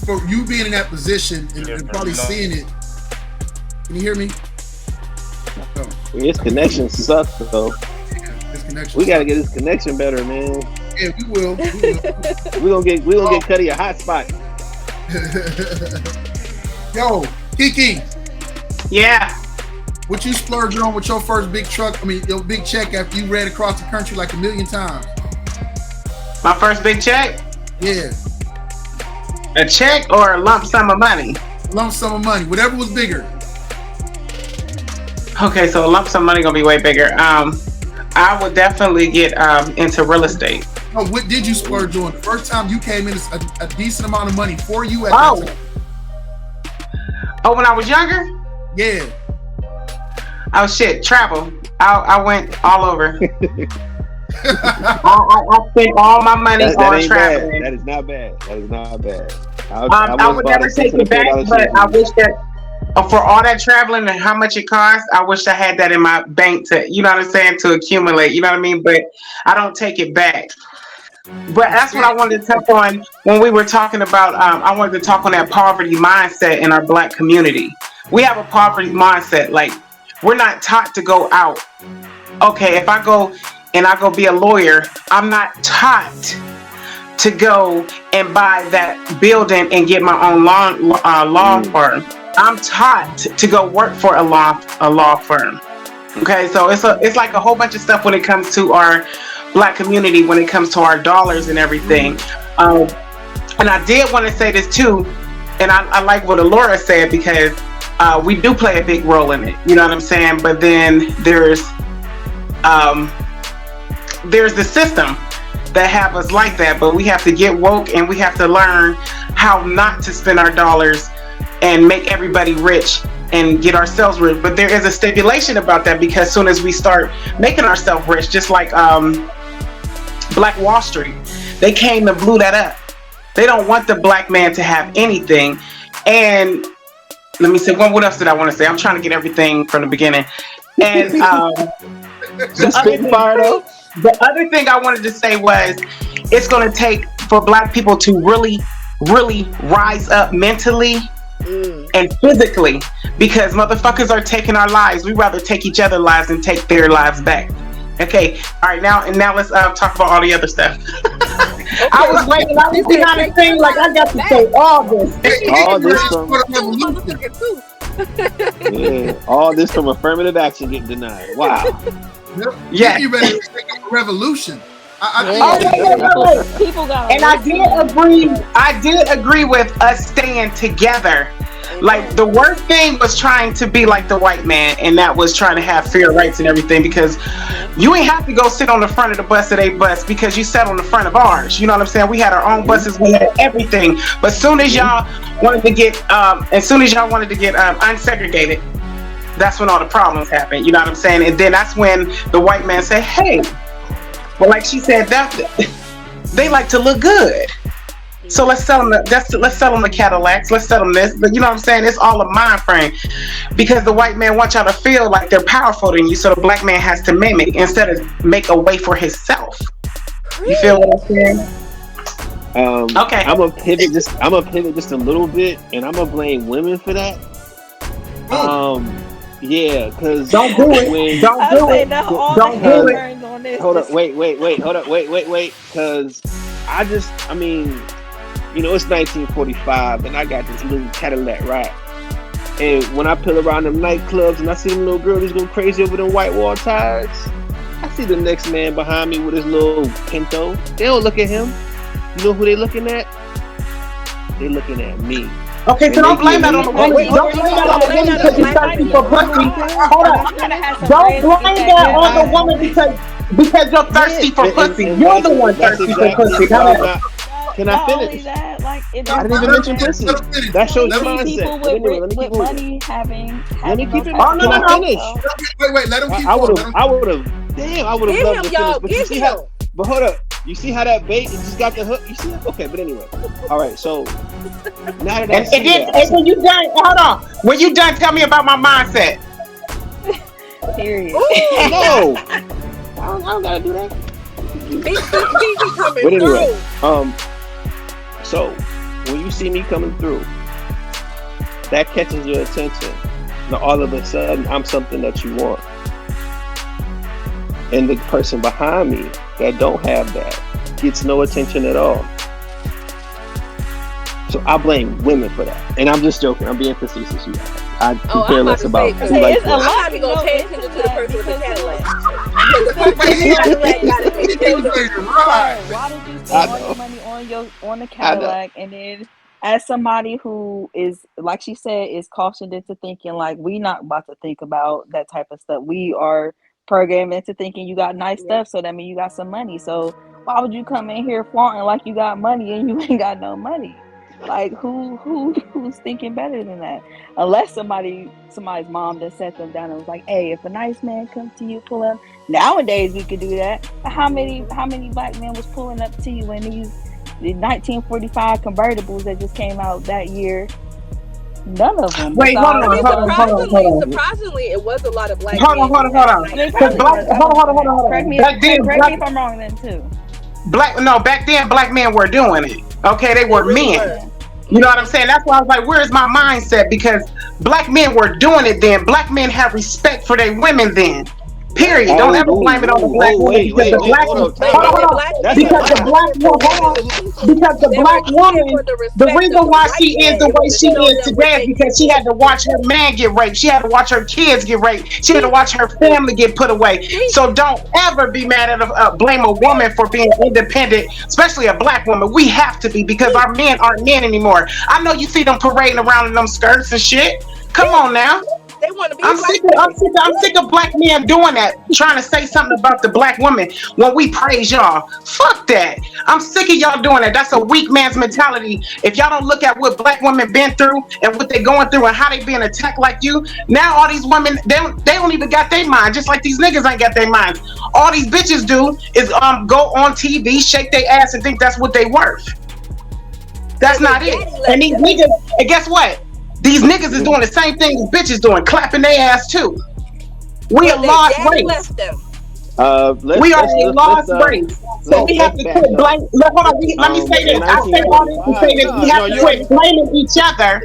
for you being in that position and probably seeing it? Can you hear me? No. His connection sucks though. We gotta get his connection better, man. Yeah, we will. We gonna get Cuddy a hot spot. Yo, Kiki. Yeah. What you splurged on with your first big truck? I mean, your big check after you ran across the country like 1,000,000 times. My first big check? Yeah. A check or a lump sum of money? Lump sum of money, whatever was bigger. Okay, so a lump sum of money gonna be way bigger. I would definitely get into real estate. Oh, what did you splurge on? The first time you came in, a decent amount of money for you at that time. Oh, when I was younger? Yeah. Oh shit, travel. I went all over. I spent all my money on traveling. That is not bad. I would never take it back, but I wish that for all that traveling and how much it costs, I wish I had that in my bank to, you know what I'm saying, to accumulate. You know what I mean? But I don't take it back. But that's what I wanted to touch on when we were talking about. I wanted to talk on that poverty mindset in our Black community. We have a poverty mindset. Like, we're not taught to go out. Okay, if I go be a lawyer, I'm not taught to go and buy that building and get my own law firm. I'm taught to go work for a law firm. Okay, so it's like a whole bunch of stuff when it comes to our Black community, when it comes to our dollars and everything. And I did want to say this too. and I like what Alora said, because we do play a big role in it. You know what I'm saying? But then there's the system that have us like that. But we have to get woke, and we have to learn how not to spend our dollars and make everybody rich and get ourselves rich. But there is a stipulation about that, because as soon as we start making ourselves rich, just like Black Wall Street, they came and blew that up. They don't want the black man to have anything. And let me say, what else did I want to say? I'm trying to get everything from the beginning. And the other thing I wanted to say was, it's going to take for black people to really, really rise up mentally and physically, because motherfuckers are taking our lives. We'd rather take each other's lives than take their lives back. Okay, all right, now let's talk about all the other stuff. Okay. I was waiting. I was behind the thing like I got to say all this. All this from affirmative action getting denied. Wow. Yeah, you better take a revolution. People got. And I did agree with us staying together. Like, the worst thing was trying to be like the white man, and that was trying to have fair rights and everything, because you ain't have to go sit on the front of the bus at a bus because you sat on the front of ours. You know what I'm saying? We had our own buses, we had everything. But as soon as y'all wanted to get unsegregated, that's when all the problems happened. You know what I'm saying? And then that's when the white man said, hey, well, like she said, they like to look good. So let's sell them the Cadillacs. Let's sell them this. But you know what I'm saying? It's all a mind frame, because the white man wants y'all to feel like they're powerful than you. So the black man has to mimic instead of make a way for himself. You feel what I'm saying? Okay. I'm gonna pivot just a little bit, and I'm gonna blame women for that. Yeah, because don't do it. Don't do it. Hold up. Wait. Because I mean, you know, it's 1945, and I got this little Cadillac, right? And when I pull around them nightclubs and I see them little girls go crazy over them white wall tires, I see the next man behind me with his little Pinto. They don't look at him. You know who they looking at? They looking at me. Okay, so don't blame that on the woman. Don't blame that on the woman because you're thirsty for pussy. Hold on. Don't blame that on the woman because you're thirsty for pussy. You're the one thirsty for pussy. Can I finish? I didn't even mention pussy. That shows your mindset. People with money having. Let me keep it. Oh, no. Can I finish? Wait. Let him keep going. I would have. Damn, I would have loved to finish. But you see how? But hold up. You see how that bait just got the hook? You see that? Okay, but anyway. All right, so now that and when you done, hold on. When you done, tell me about my mindset. Period. No. I don't gotta do that. But anyway, so when you see me coming through, that catches your attention. Now all of a sudden, I'm something that you want. And the person behind me that don't have that gets no attention at all. So I blame women for that. And I'm just joking. I'm being facetious. I care less about who likes it. I'm not even going to pay attention to the person with the Cadillac. Why did you spend all your money on the Cadillac, and then as somebody who is, like she said, is cautioned into thinking like we not about to think about that type of stuff. We are programmed into thinking you got nice stuff, so that means you got some money. So why would you come in here flaunting like you got money and you ain't got no money? Like who's thinking better than that? Unless somebody's mom just set them down and was like, hey, if a nice man comes to you, pull up. Nowadays we could do that. But how many black men was pulling up to you in the 1945 convertibles that just came out that year? None of them. Wait, hold on. Surprisingly, it was a lot of black. Hold on. Hold on. Correct me if I'm wrong then too. Back then black men were doing it. Okay, they were men. You know what I'm saying? That's why I was like, where's my mindset? Because black men were doing it then. Black men have respect for their women then. Period. Don't ever blame it on the black woman because the black hold woman. on, time But and out. the Hold on. black That's men a Because the weren't lie. black here for woman, hold on. restitution. Because the They black were here woman, for the the respect reason of the why white she is man. the It way was to she show is them what today is they because can she do. had to watch her man get raped. She had to watch her kids get raped. She had to See, watch her family get put away. see, So don't ever be mad at blame a woman for being independent, especially a black woman. We have to be because see, our men aren't men anymore. I know you see them parading around in them skirts and shit. Come yeah. on now. They want to be black women. I'm sick of black men doing that, trying to say something about the black woman when we praise y'all. Fuck that. I'm sick of y'all doing that. That's a weak man's mentality. If y'all don't look at what black women been through and what they going through and how they being attacked like you, now all these women they don't even got their mind. Just like these niggas ain't got their minds. All these bitches do is go on TV, shake their ass, and think that's what they worth. That's Cause their not it. daddy And left these them. niggas, and guess what? These niggas is doing the same thing as bitches doing, clapping their ass too. We a But their lost daddy race. left them. We are a lost race. So we have Let's to back quit up. blame. Look, hold on. Let me say In this. I say all this to say 1945, this. We have no, to you quit already. blaming each other.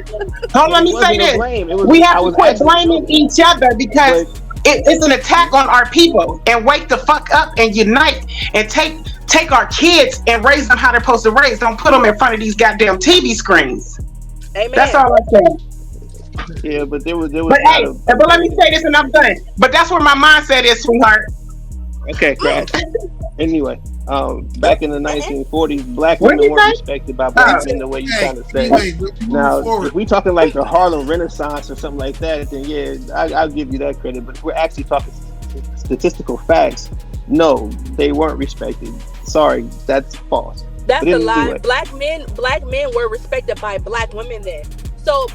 Hold on, let It me say wasn't a this. blame. We have I to was quit actually blaming joking. each other because But it's an attack on our people. And wake the fuck up and unite and take our kids and raise them how they're supposed to raise. Don't put them in front of these goddamn TV screens. That's Amen. all I'm saying. yeah, but there But was not hey, a but let me blame. say this and I'm done. But that's where my mindset is, sweetheart. Okay, crash. Anyway, back in the 1940s, black What did women you weren't say? respected by Oh. black men the way you Hey, kind of say. anyway, we move Now, forward. if we talking like the Harlem Renaissance or something like that, then yeah, I'll give you that credit. But if we're actually talking statistical facts, no, they weren't respected. Sorry, that's false. But That's a lie. anyway, Black men were respected by black women then. So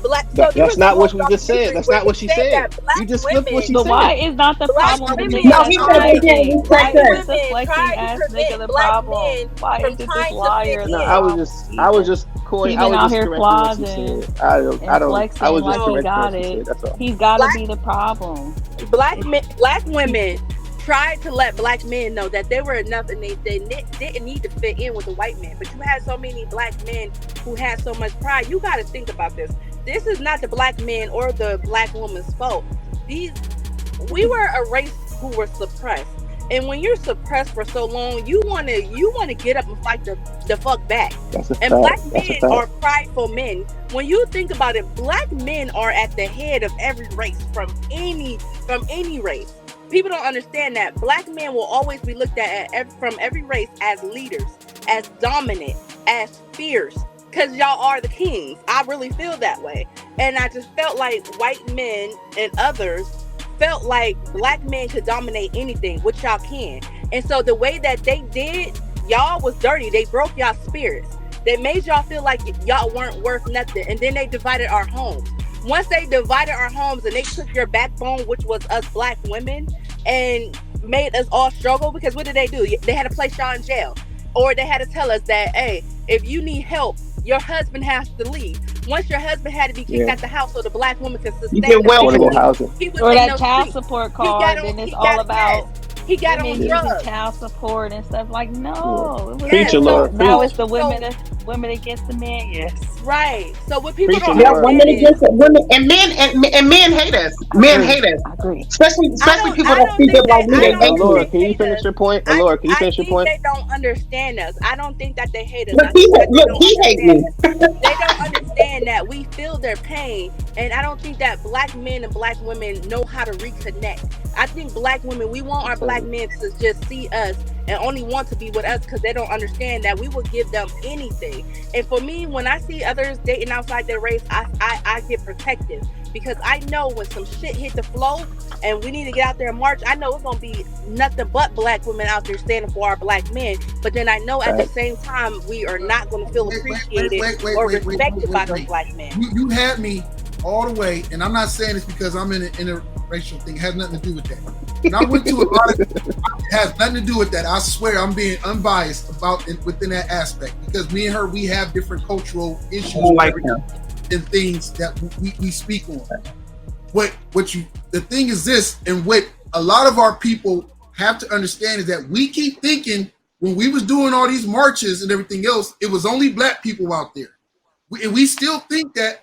there that's was a not whole what we just said. documentary That's where not what it she said said. that You just flipped what she But why said. is not the black problem the women nigga No, that's he said they can't hiding? respect Why black is us. the women deflecting tried to ass nigga prevent the black problem? men Why from is it this trying to fit liar No, the in. problem, I was Steven? just Corey. I Steven was out just here correcting what she flogging said. and I flexing was just like he correcting what got she it. said. That's all. He's got to Black be the problem. It, black he, women tried to let black men know that they were enough and didn't need to fit in with the white man. But you had so many black men who had so much pride. You got to think about this. This is not the black man or the black woman's fault. These We were a race who were suppressed. And when you're suppressed for so long, you wanna get up and fight the fuck back. That's a And black fact. That's a men fact. are prideful men. When you think about it, black men are at the head of every race from any race. People don't understand that black men will always be looked from every race as leaders, as dominant, as fierce. Cause y'all are the kings. I really feel that way. And I just felt like white men and others felt like black men could dominate anything, which y'all can. And so the way that they did, y'all was dirty. They broke y'all spirits. They made y'all feel like y'all weren't worth nothing. And then they divided our homes. Once they divided our homes and they took your backbone, which was us black women, and made us all struggle, because what did they do? They had to place y'all in jail. Or they had to tell us that, hey, if you need help, your husband has to leave. Once your husband had to be kicked Yeah. out the house so the black woman could You sustain get the Affordable welfare. family, housing. he was or in that those child streets. support He got card, on. then it's He all got about yes. He got on women using drugs. child support and stuff. Like, Yeah. no, it was Preach Yes. your never. Lord. Now it's Preach. the women against the men. Yes, Right. So what people Preach don't your Yeah, Lord. women understand is against women and men hate us. I Men agree. hate us, I agree. especially people I that don't speak think up like that me I that don't hate think Laura, me. they can you hate finish us. your point? I Laura, can you I finish your think point? they don't understand us. I don't think that they hate us. Look, I think that they look, don't he hate understand. me. They don't understand that we feel their pain, and I don't think that black men and black women know how to reconnect. I think black women, we want our black men to just see us and only want to be with us because they don't understand that we will give them anything. And for me, when I see others dating outside their race, I get protective, because I know when some shit hit the flow and we need to get out there and march, I know it's gonna be nothing but black women out there standing for our black men. But then I know at the Right. same time we are not gonna feel Wait, wait, wait, appreciated wait, wait, or wait, wait, respected by wait, those wait. black men. You had me all the way, and I'm not saying this because I'm in an interracial thing. It has nothing to do with that. And I went to a lot of. It has nothing to do with that. I swear, I'm being unbiased about it within that aspect, because me and her, we have different cultural issues I don't like him. and things that we speak on. The thing is this, and what a lot of our people have to understand is that we keep thinking when we was doing all these marches and everything else, it was only black people out there. And we still think that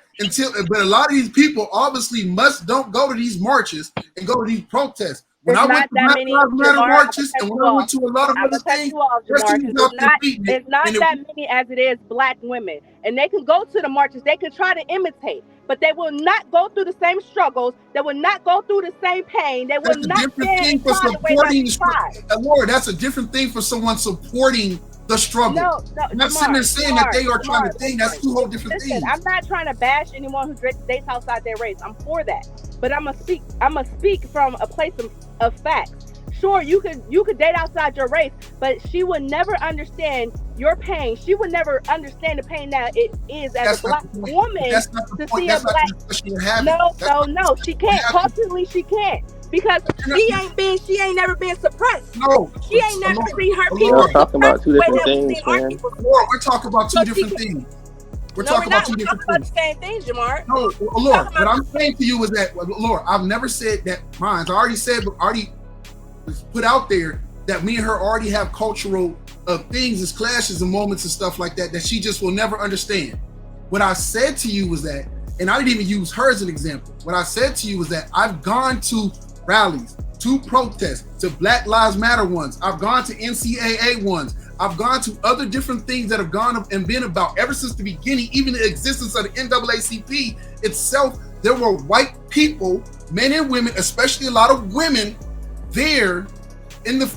but a lot of these people obviously don't go to these marches and go to these protests. When I went to Black Lives Matter marches and when I went to a lot of other things, it's not that many as it is black women. And they can go to the marches, they can try to imitate, but they will not go through the same struggles. They will not go through the same pain. They will not stand and cry the way that we cry. Lord, that's a different thing for someone supporting the struggle. No, I'm not sitting there saying that they are trying to think. That's two whole different things. I'm not trying to bash anyone who dates outside their race. I'm for that. But I'm gonna speak from a place of facts. Sure, you could date outside your race, but she would never understand your pain. She would never understand the pain that it is as a black woman to see a black. No, she can't. Culturally, she can't. Because she ain't never been suppressed. No, she ain't never seen her people. We're talking about two different things, man. We're talking about two different things. We're talking about two different things. The same things, Jamar. No, Lord, what I'm saying to you is that, Lord, I've never said that mine. I already said, but already put out there that me and her already have cultural things as clashes and moments and stuff like that she just will never understand. What I said to you was that, and I didn't even use her as an example. What I said to you was that I've gone to rallies, to protests, to Black Lives Matter ones. I've gone to NCAA ones. I've gone to other different things that have gone up and been about ever since the beginning, even the existence of the NAACP itself. There were white people, men and women, especially a lot of women, there in the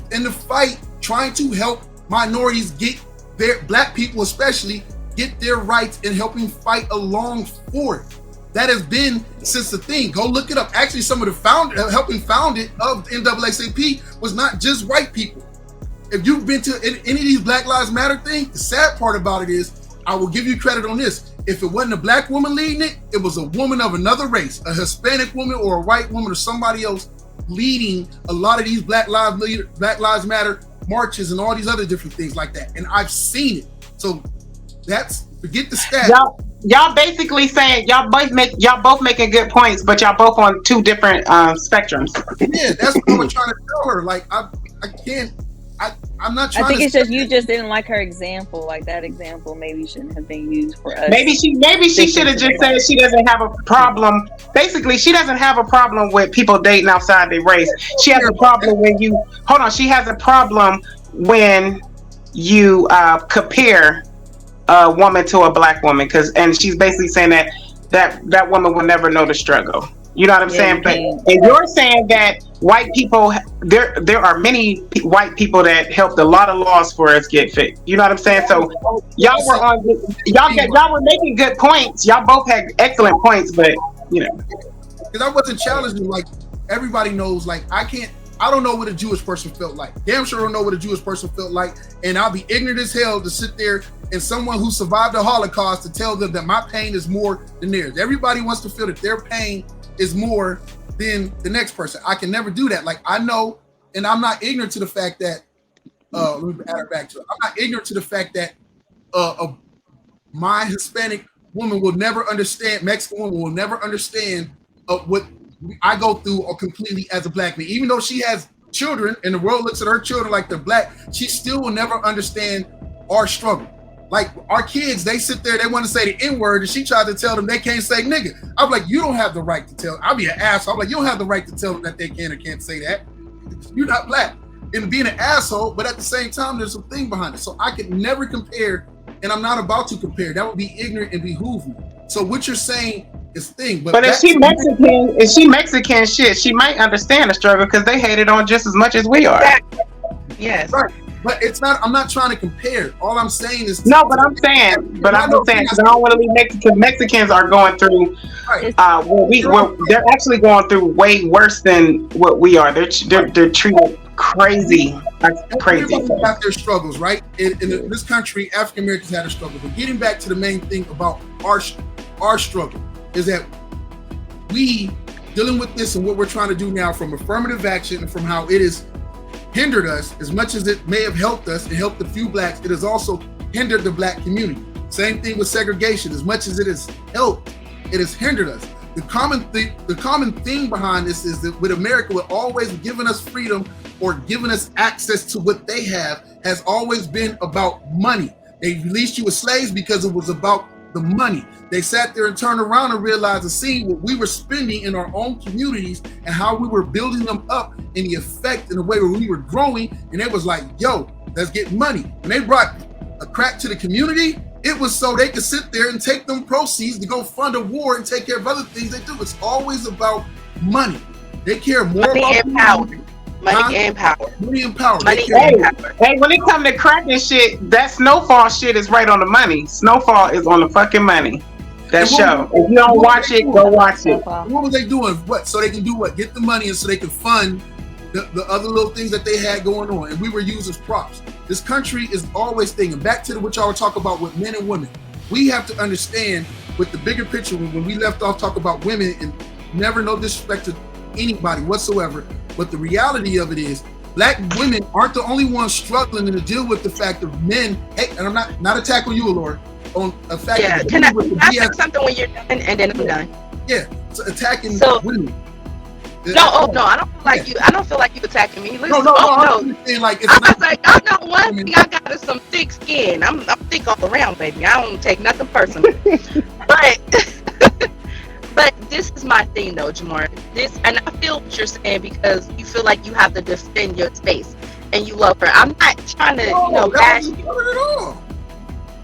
fight, trying to help minorities get their black people, especially, get their rights and helping fight along for it. That has been since the thing. Go look it up. Actually, some of the helping found it of the NAACP was not just white people. If you've been to any of these Black Lives Matter things, the sad part about it is, I will give you credit on this. If it wasn't a black woman leading it, it was a woman of another race, a Hispanic woman or a white woman or somebody else leading a lot of these Black Lives Matter marches and all these other different things like that. And I've seen it. So that's, forget the stats. Y'all basically saying y'all both making good points, but y'all both on two different spectrums. Yeah, that's what we're trying to tell her. Like I'm not trying. I think it's just you just didn't like her example. Like that example maybe shouldn't have been used for us. Maybe she should have just said she doesn't have a problem. Basically, she doesn't have a problem with people dating outside their race. She has a problem when you She has a problem when you compare a woman to a black woman, and she's basically saying that woman will never know the struggle. You know what I'm saying? But, and you're saying that white people, there are many white people that helped a lot of laws for us get fixed. You know what I'm saying? So y'all were making good points. Y'all both had excellent points, but you know, because I wasn't challenging. Like everybody knows, like I don't know what a Jewish person felt like. Damn sure don't know what a Jewish person felt like. And I'll be ignorant as hell to sit there and someone who survived the Holocaust to tell them that my pain is more than theirs. Everybody wants to feel that their pain is more than the next person. I can never do that. Like I know, and I'm not ignorant to the fact that, let me add it back to it. I'm not ignorant to the fact that my Hispanic woman will never understand, Mexican woman will never understand what I go through or completely as a black man. Even though she has children and the world looks at her children like they're black, she still will never understand our struggle. Like our kids, they sit there, they want to say the N-word, and she tried to tell them they can't say nigga. I'm like, you don't have the right to tell. I'll be an asshole. I'm like, you don't have the right to tell them that they can or can't say that. You're not black. And being an asshole, but at the same time, there's some thing behind it. So I could never compare, and I'm not about to compare. That would be ignorant and behoove me. So what you're saying is thing. But if she Mexican shit, she might understand the struggle because they hate it on just as much as we are. Yes. Right. But it's not, I'm not trying to compare. All I'm saying is because I don't want to leave Mexicans are going through they're actually going through way worse than what we are. They're treated crazy. That's crazy. Everybody got their struggles, right? In this country, African Americans had a struggle. But getting back to the main thing about our struggle is that we dealing with this and what we're trying to do now from affirmative action and from how it has hindered us, as much as it may have helped us and helped a few blacks, it has also hindered the black community. Same thing with segregation. As much as it has helped, it has hindered us. The common thing behind this is that with America, with always giving us freedom or giving us access to what they have, has always been about money. They released you as slaves because it was about the money. They sat there and turned around and realized and see what we were spending in our own communities and how we were building them up and the effect in the way where we were growing. And it was like, yo, let's get money. When they brought a crack to the community, it was so they could sit there and take them proceeds to go fund a war and take care of other things they do. It's always about money. They care more money about and power. Money and power. Money and power. Hey, when it comes to crack and shit, that Snowfall shit is right on the money. Snowfall is on the fucking money. That show. If you don't watch it, go watch it. What were they doing? What? So they can do what? Get the money and so they can fund the other little things that they had going on. And we were used as props. This country is always thinking, back to what y'all were talking about with men and women. We have to understand with the bigger picture, when we left off talking about women, and never no disrespect to anybody whatsoever, but the reality of it is Black women aren't the only ones struggling to deal with the fact of men. Hey, and I'm not attacking you, Lord, on a fact. Yeah, can I say something when you're done, and then I'm done? Yeah, so attacking women. No, I don't feel like you. I don't feel like you attacking me. Listen, no. I'm saying like it's I was like, I know one thing. I got is some thick skin. I'm thick all around, baby. I don't take nothing personal. But this is my thing, though, Jamar. And I feel what you're saying because you feel like you have to defend your space and you love her. I'm not trying to, bash you.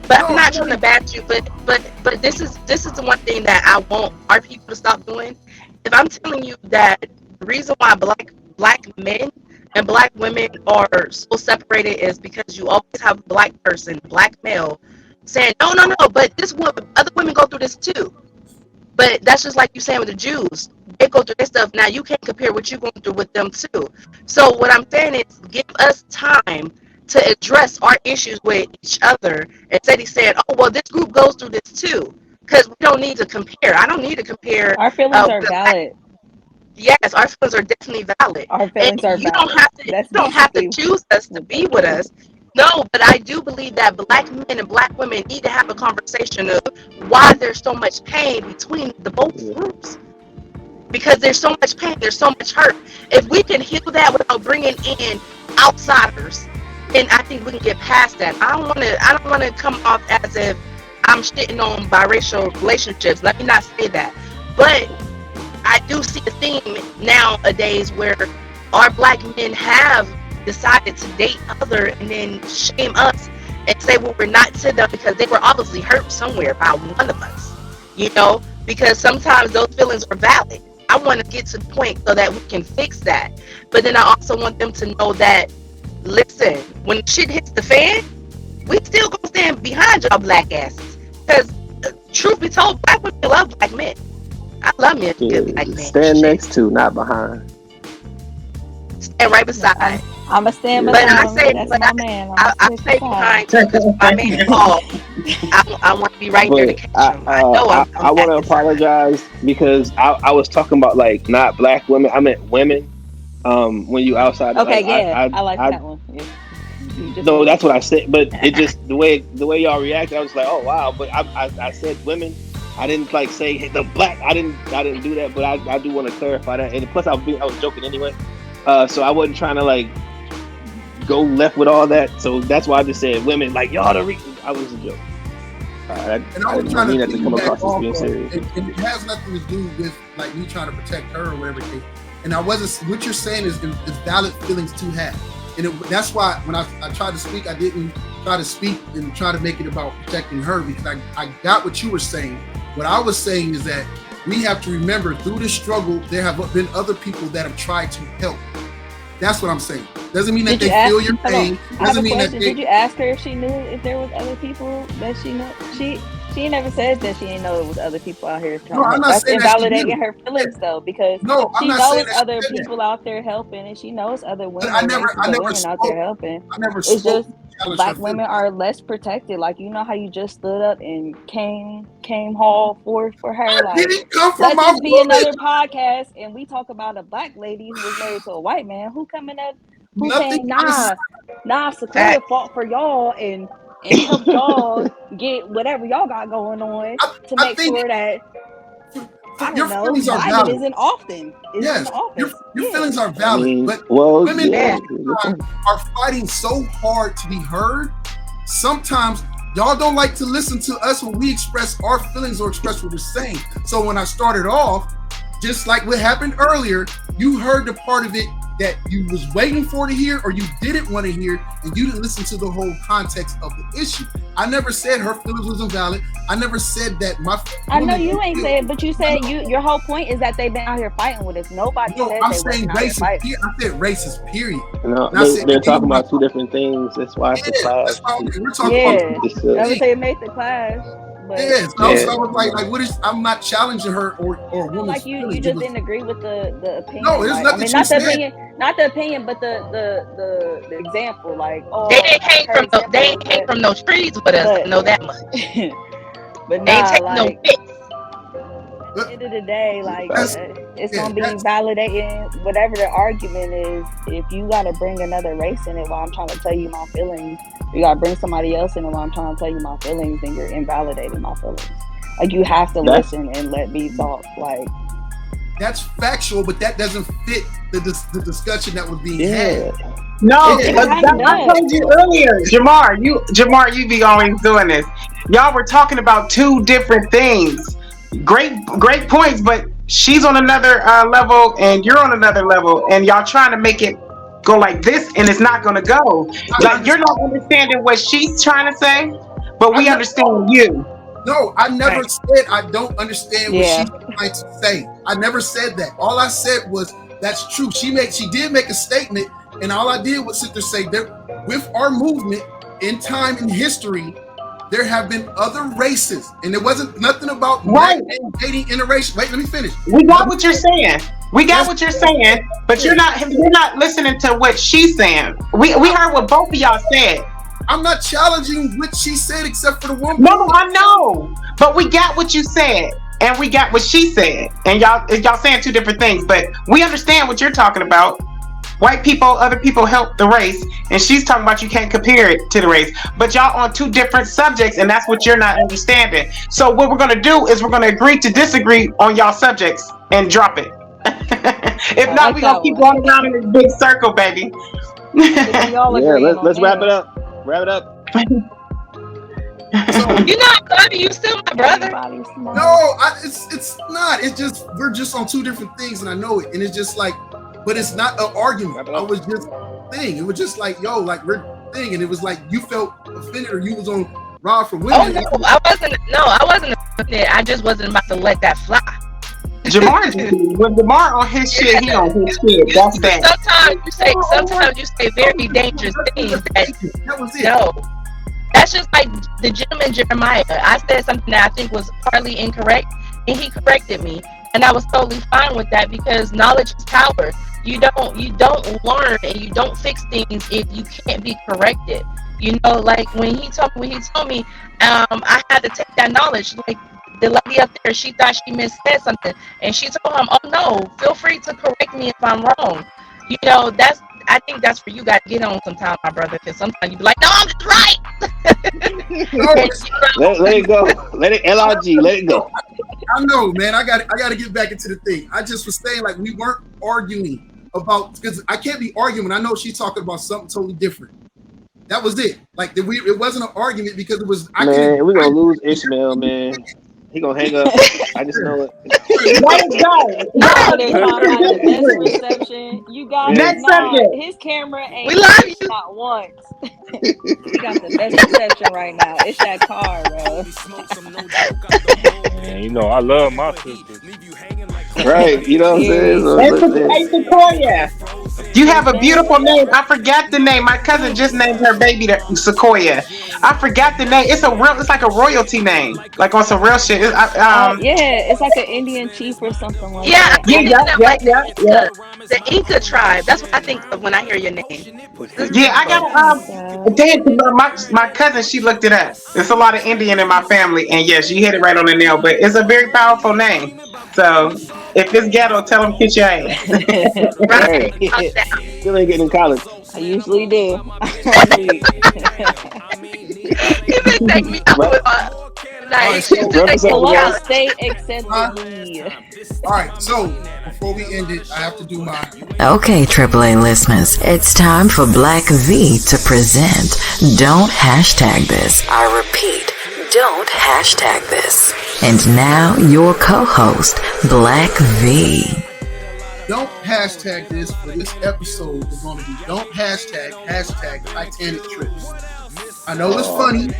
I'm not trying to bash you. But this is the one thing that I want our people to stop doing. If I'm telling you that the reason why black men and Black women are so separated is because you always have a Black person, Black male, saying no, but this woman, other women go through this too. But that's just like you saying with the Jews. They go through this stuff. Now you can't compare what you're going through with them too. So what I'm saying is give us time to address our issues with each other. Instead he said, oh, well, this group goes through this too. Because we don't need to compare. I don't need to compare. Our feelings are valid. Yes, our feelings are definitely valid. Our feelings are valid. You don't have to choose us to be with us. No, but I do believe that Black men and Black women need to have a conversation of why there's so much pain between the both groups. Because there's so much pain, there's so much hurt. If we can heal that without bringing in outsiders, then I think we can get past that. I don't want to come off as if I'm shitting on biracial relationships. Let me not say that. But I do see a theme nowadays where our Black men have decided to date other and then shame us and say, well, we're not to them because they were obviously hurt somewhere by one of us, because sometimes those feelings are valid. I want to get to the point so that we can fix that. But then I also want them to know that, listen, when shit hits the fan, we still gonna stand behind y'all Black asses. Because truth be told, Black women love Black men. I love men. Black men. Stand next to, not behind. Stand right beside. I'm a stand but behind. I say, that's but my man. I stay behind too because my man Paul. I want to be right there to catch him. I know I want to apologize because I was talking about like not Black women. I meant women. When you outside. Okay, I like that one. Yeah. No, that's what I said. But it just the way y'all reacted, I was like, oh wow. But I said women. I didn't like say hey, the Black. I didn't do that. But I do want to clarify that. And plus, I was joking anyway. So I wasn't trying to like go left with all that. So that's why I just said women. Like y'all the reason. I was a joke. I was trying to come across as being serious. And it has nothing to do with like me trying to protect her or whatever it is. And I wasn't. What you're saying is valid feelings to have. And that's why when I tried to speak, I didn't try to speak and try to make it about protecting her because I got what you were saying. What I was saying is that we have to remember through this struggle, there have been other people that have tried to help. That's what I'm saying. Doesn't mean that they feel your pain. Doesn't mean that Did you ask her if she knew if there was other people that she knew? She never said that she didn't know it was other people out here trying to help. That's invalidating her feelings though, because she knows other people out there helping, and she knows other women. I never women out there helping. It's just Black women are less protected. Like how you just stood up and came haul for her. Like let's just be another podcast, and we talk about a Black lady who was married to a white man who coming up. Who saying Sequoia fought for y'all and help y'all get whatever y'all got going on to make sure that your feelings are valid. Isn't often. Your feelings are valid, but women are fighting so hard to be heard. Sometimes Y'all don't like to listen to us when we express our feelings or express what we're saying. So when I started off, just like what happened earlier, you heard the part of it that you was waiting for to hear or you didn't want to hear, and you didn't listen to the whole context of the issue. I never said her feelings was invalid. I never said that my I know you ain't said, but you said your whole point is that they've been out here fighting with us. Nobody said I'm they saying wasn't out here racist. fighting. I said racist, period. No, And I said, they're talking about two different things. That's why it's a class. that's why we're talking Yeah, about. I would say make the class. But Yeah, so I was like, what is? I'm not challenging her or woman's like you feelings. just didn't agree with the opinion. No, there's like, nothing. I mean, not the opinion, but the example. Like, oh, they ain't came from no trees with us. I know that much. But they ain't nah, take like, no hits. at the end of the day, like it's gonna be validating whatever the argument is. If you gotta bring another race in it while I'm trying to tell you my feelings, you gotta bring somebody else in it while I'm trying to tell you my feelings, then you're invalidating my feelings. Like, you have to listen and let me talk. Like, that's factual, but that doesn't fit the discussion that was being had. No, I told you earlier, Jamar, you be always doing this. Y'all were talking about two different things. Great points, but she's on another level and you're on another level, and y'all trying to make it go like this, and it's not going to go. Like, you're not understanding what she's trying to say, but we understand you. No, I never said I don't understand what she's trying to say. I never said that. All I said was that's true. She did make a statement, and all I did was sit there say that with our movement in time in history, there have been other races, and there wasn't nothing about black men dating interracial. Wait, let me finish. We got what you're saying. But you're not listening to what she's saying. We heard what both of y'all said. I'm not challenging what she said except for the woman. No, I know. But we got what you said, and we got what she said. And y'all saying two different things, but we understand what you're talking about. White people, other people help the race, and she's talking about you can't compare it to the race. But y'all on two different subjects, and that's what you're not understanding. So what we're gonna do is we're gonna agree to disagree on y'all subjects and drop it. If not, we're gonna keep going around in this big circle, baby. Yeah, let's wrap it up. Wrap it up. So, you're not funny. You still my brother. No, it's not. It's just we're just on two different things, and I know it. And it's just like, but it's not an argument. I was just thing. It was just like, yo, like we're thing, and it was like you felt offended or you was on Raw for women. Oh no, I wasn't offended. I just wasn't about to let that fly. When Jamar on his shit, he on his shit. That's that. Sometimes you say very dangerous things. That was it. No, that's just like the gentleman Jeremiah. I said something that I think was partly incorrect, and he corrected me, and I was totally fine with that because knowledge is power. You don't learn and you don't fix things if you can't be corrected. You know, like when he told me, I had to take that knowledge. Like, the lady up there, she thought she missaid something, and she told him, "Oh no, feel free to correct me if I'm wrong." You know, I think that's where you got to get on sometime, my brother, because sometimes you be like, "No, I'm just right." Let it go. Let it LRG. Let it go. I know, man. I got to get back into the thing. I just was saying, like, we weren't arguing about, because I can't be arguing. I know she's talking about something totally different. That was it. Like, it wasn't an argument because it was. Man, we're gonna lose Ishmael, man. He gonna hang up. I just know it. Best reception. You got his camera ain't. We love you. Not once. He got the best reception right now. It's that car, bro. Man, you know I love my sisters. Right, you know what I'm saying? Hey, Sequoia, you have a beautiful name. I forgot the name. My cousin just named her baby Sequoia. I forgot the name. It's like a royalty name, like on some real shit. It's like an Indian chief or something like that. The Inca tribe. That's what I think of when I hear your name. Yeah, I got my cousin. She looked it up. There's a lot of Indian in my family, and yes, you hit it right on the nail. But it's a very powerful name. So if it's ghetto, tell them kiss your ass. Right. Still ain't getting in college. I usually do. Like, Columbus State accepted me. All right, so before we end it, I have to do my. Okay, AAA listeners, it's time for Black V to present Don't Hashtag This. I repeat, don't hashtag this. And now your co-host, Black V. Don't hashtag this for this episode is going to be don't hashtag Titanic trips. I know it's funny.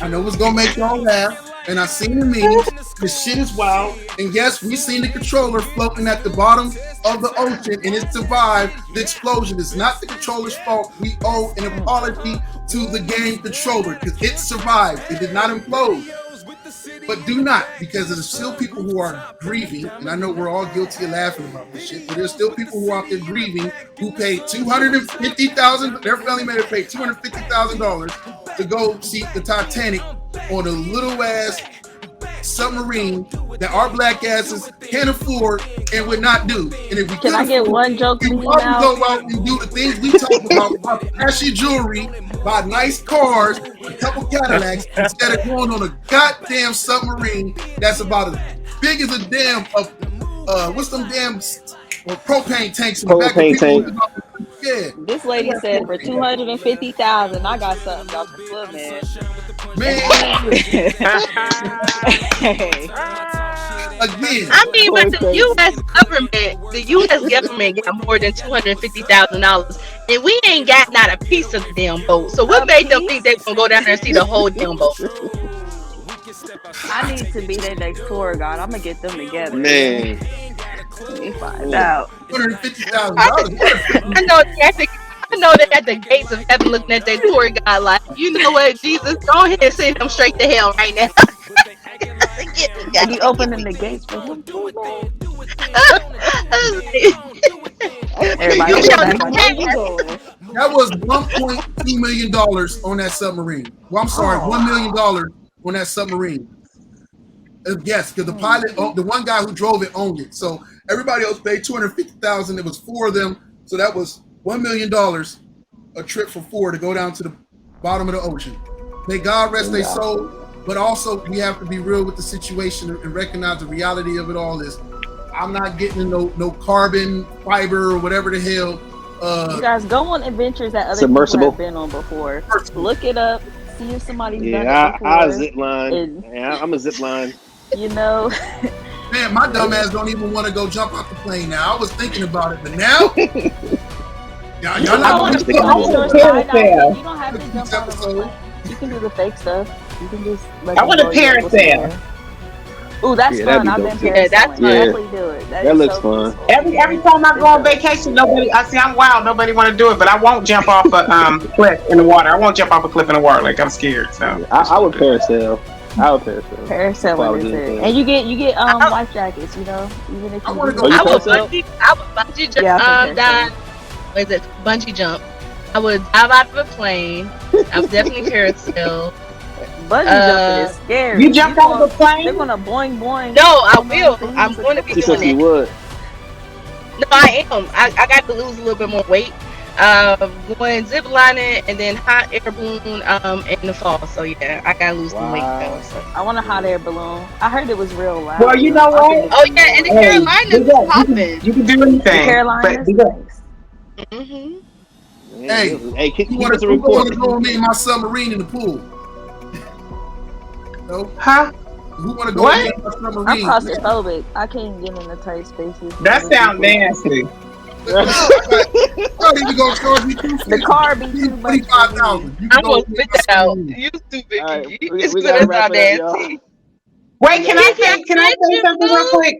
I know it's going to make y'all laugh. And I seen the memes. This shit is wild. And yes, we seen the controller floating at the bottom of the ocean and it survived the explosion. It's not the controller's fault. We owe an apology to the game controller because it survived. It did not implode. But do not, because there's still people who are grieving, and I know we're all guilty of laughing about this shit, but there's still people who are out there grieving who paid $250,000, their family member paid $250,000 to go see the Titanic on a little ass submarine that our black asses can't afford and would not do. And if we can I get one joke we from you probably now? go out and do the things we talk about flashy jewelry, buy nice cars, a couple Cadillacs, instead of going on a goddamn submarine that's about as big as a damn what's them damn propane tanks in the back of people. Yeah. This lady said for $250,000, I got something off the foot, man. Again. I mean, but the U.S. government got more than $250,000, and we ain't got not a piece of the damn boat. So what made them think they gonna go down there and see the whole damn boat? I need to be their next tour guide. I'm gonna get them together. Man. Let me find out. $250,000. I know they're at the gates of heaven looking at their tour guide like, you know what, Jesus, go ahead and send them straight to hell right now. And you opening the gates for him too, man? Everybody that was $1.2 million on that submarine. Well, I'm sorry, $1 million on that submarine. Yes, because the pilot, the one guy who drove it owned it. So everybody else paid $250,000. It was 4 of them. So that was $1 million a trip for 4 to go down to the bottom of the ocean. May God rest their soul. But also, we have to be real with the situation and recognize the reality of it all is I'm not getting no carbon fiber or whatever the hell. You guys go on adventures that other people have been on before. Look it up. See if somebody's done it before. I zip line. I'm a zip line. You know. Man, my dumb ass don't even want to go jump off the plane now. I was thinking about it, but now y'all not going to skydiving. You don't have to jump out of the plane. You can do the fake stuff. You can just I want a parasail. Ooh, that's fun. I've been parasailing. That's fun. Definitely do it. That looks fun. Every time I go on vacation, I'm wild. Nobody want to do it, but I won't jump off a cliff in the water. I won't jump off a cliff in the water. Like I'm scared. So I would parasail. Parasailing is it, and you get life jackets. You know, even if you I would bungee jump down. What is it? Bungee jump. I would dive out of a plane. I would definitely parasail. Bungee jumping is scary. You jump out of the plane? They're gonna boing boing. No, I will. I'm going to be doing that. You would. No, I am. I got to lose a little bit more weight. Going zip lining and then hot air balloon in the fall. So yeah, I gotta lose some weight though. So. I want a hot air balloon. I heard it was real loud. Well, you know what? Oh yeah, and the Carolinas is popping. You can do anything. The Carolinas. Mm-hmm. Hey, keep us a report. Who want to go in my submarine in the pool? No? Huh? Who want to go in my submarine? I'm claustrophobic. I can't get in the tight spaces. That sounds nasty. The car be too much. I'm gonna spit that out. You stupid. Right, It's gonna sound nasty. Wait, can I say something real quick?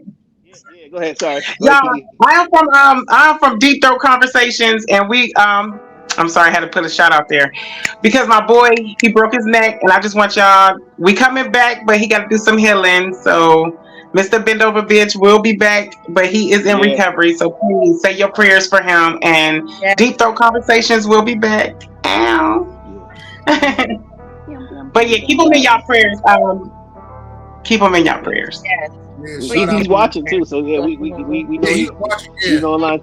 Yeah, go ahead. Sorry. Y'all, I'm from Deep Throat Conversations, and I'm sorry, I had to put a shout out there because my boy, he broke his neck, and I just want y'all. We coming back, but he got to do some healing. So, Mr. Bend Over Bitch will be back, but he is in recovery. So please say your prayers for him. And Deep Throat Conversations will be back. Ow. But yeah, keep him in y'all prayers. Keep him in y'all prayers. Yes. He's watching too, so yeah, we know he's watching. He's online.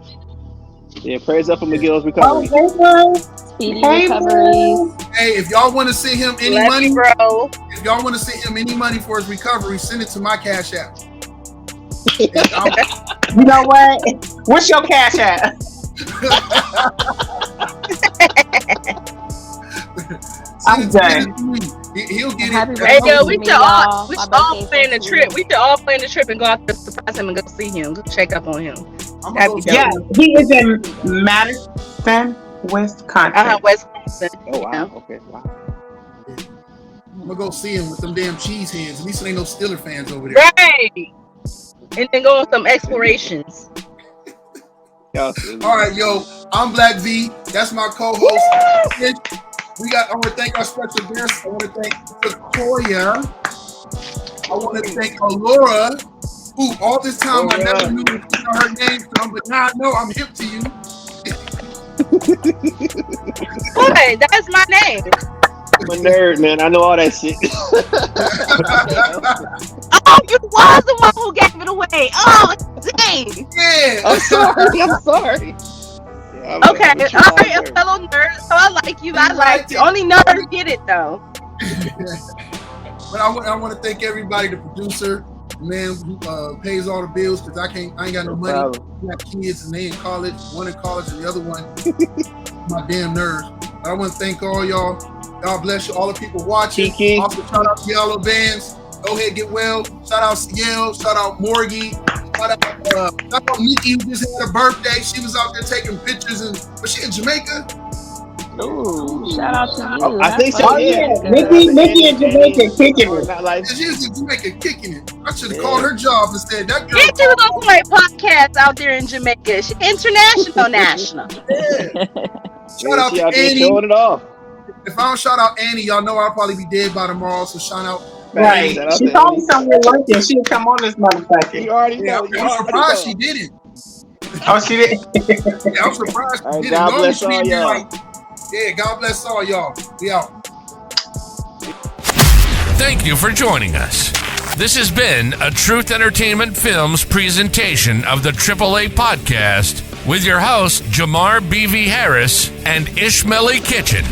Yeah, prayers up for Miguel's recovery. Speedy recovery. Hey, if y'all want to see him any money, bro. If if y'all want to send him any money for his recovery, send it to my Cash App. You know what? What's your Cash App? I'm done. He'll get it. Hey, yo, we should all plan the trip. We should all plan the trip and go out to surprise him and go see him. Go check up on him. Yeah, he is in Madison, Wisconsin. Wisconsin. Oh wow. Okay. Wow. I'm gonna go see him with them damn cheese hands. At least there ain't no Steeler fans over there. Right. And then go on some explorations. All right, yo. I'm Black V. That's my co-host. I want to thank our special guests. I want to thank Sequoia. I want to thank Alora, who all this time I never knew her name from, but now I know I'm hip to you. Boy, that's my name. I'm a nerd, man. I know all that shit. Oh, you was the one who gave it away. Oh, dang. Yeah. I'm sorry. Yeah, okay, all right, a fellow nerd. So I like you. I like you. Only nerds get it, though. But I want to thank everybody, the producer, the man who pays all the bills, because I ain't got no money. I got kids and they in college, one in college and the other one, my damn nerds. But I want to thank all y'all. God bless you, all the people watching. Kiki. Also, shout out to Yellow Bands. Go ahead, get well. Shout out Ciel. Shout out Morgie. Shout out Nikki, who just had her birthday. She was out there taking pictures, and was she in Jamaica? Ooh, shout out to you. I think so. Yeah. Nikki in Jamaica kicking it. She was in Jamaica kicking it. I should have called her job and said that girl. Get you a great podcast out there in Jamaica. She international, national. Yeah. Shout out to Annie. Showing it off. If I don't shout out Annie, y'all know I'll probably be dead by tomorrow. So shout out. Right. She told me somewhere like that. She'll come on this motherfucker. You already know. I'm surprised she didn't. Oh, she didn't? Yeah, I'm surprised she didn't. God bless all y'all. Yeah, God bless all y'all. We out. Thank you for joining us. This has been a Truth Entertainment Films presentation of the AAA Podcast with your hosts, Jamar B.V. Harris and Ishmael Kitchen.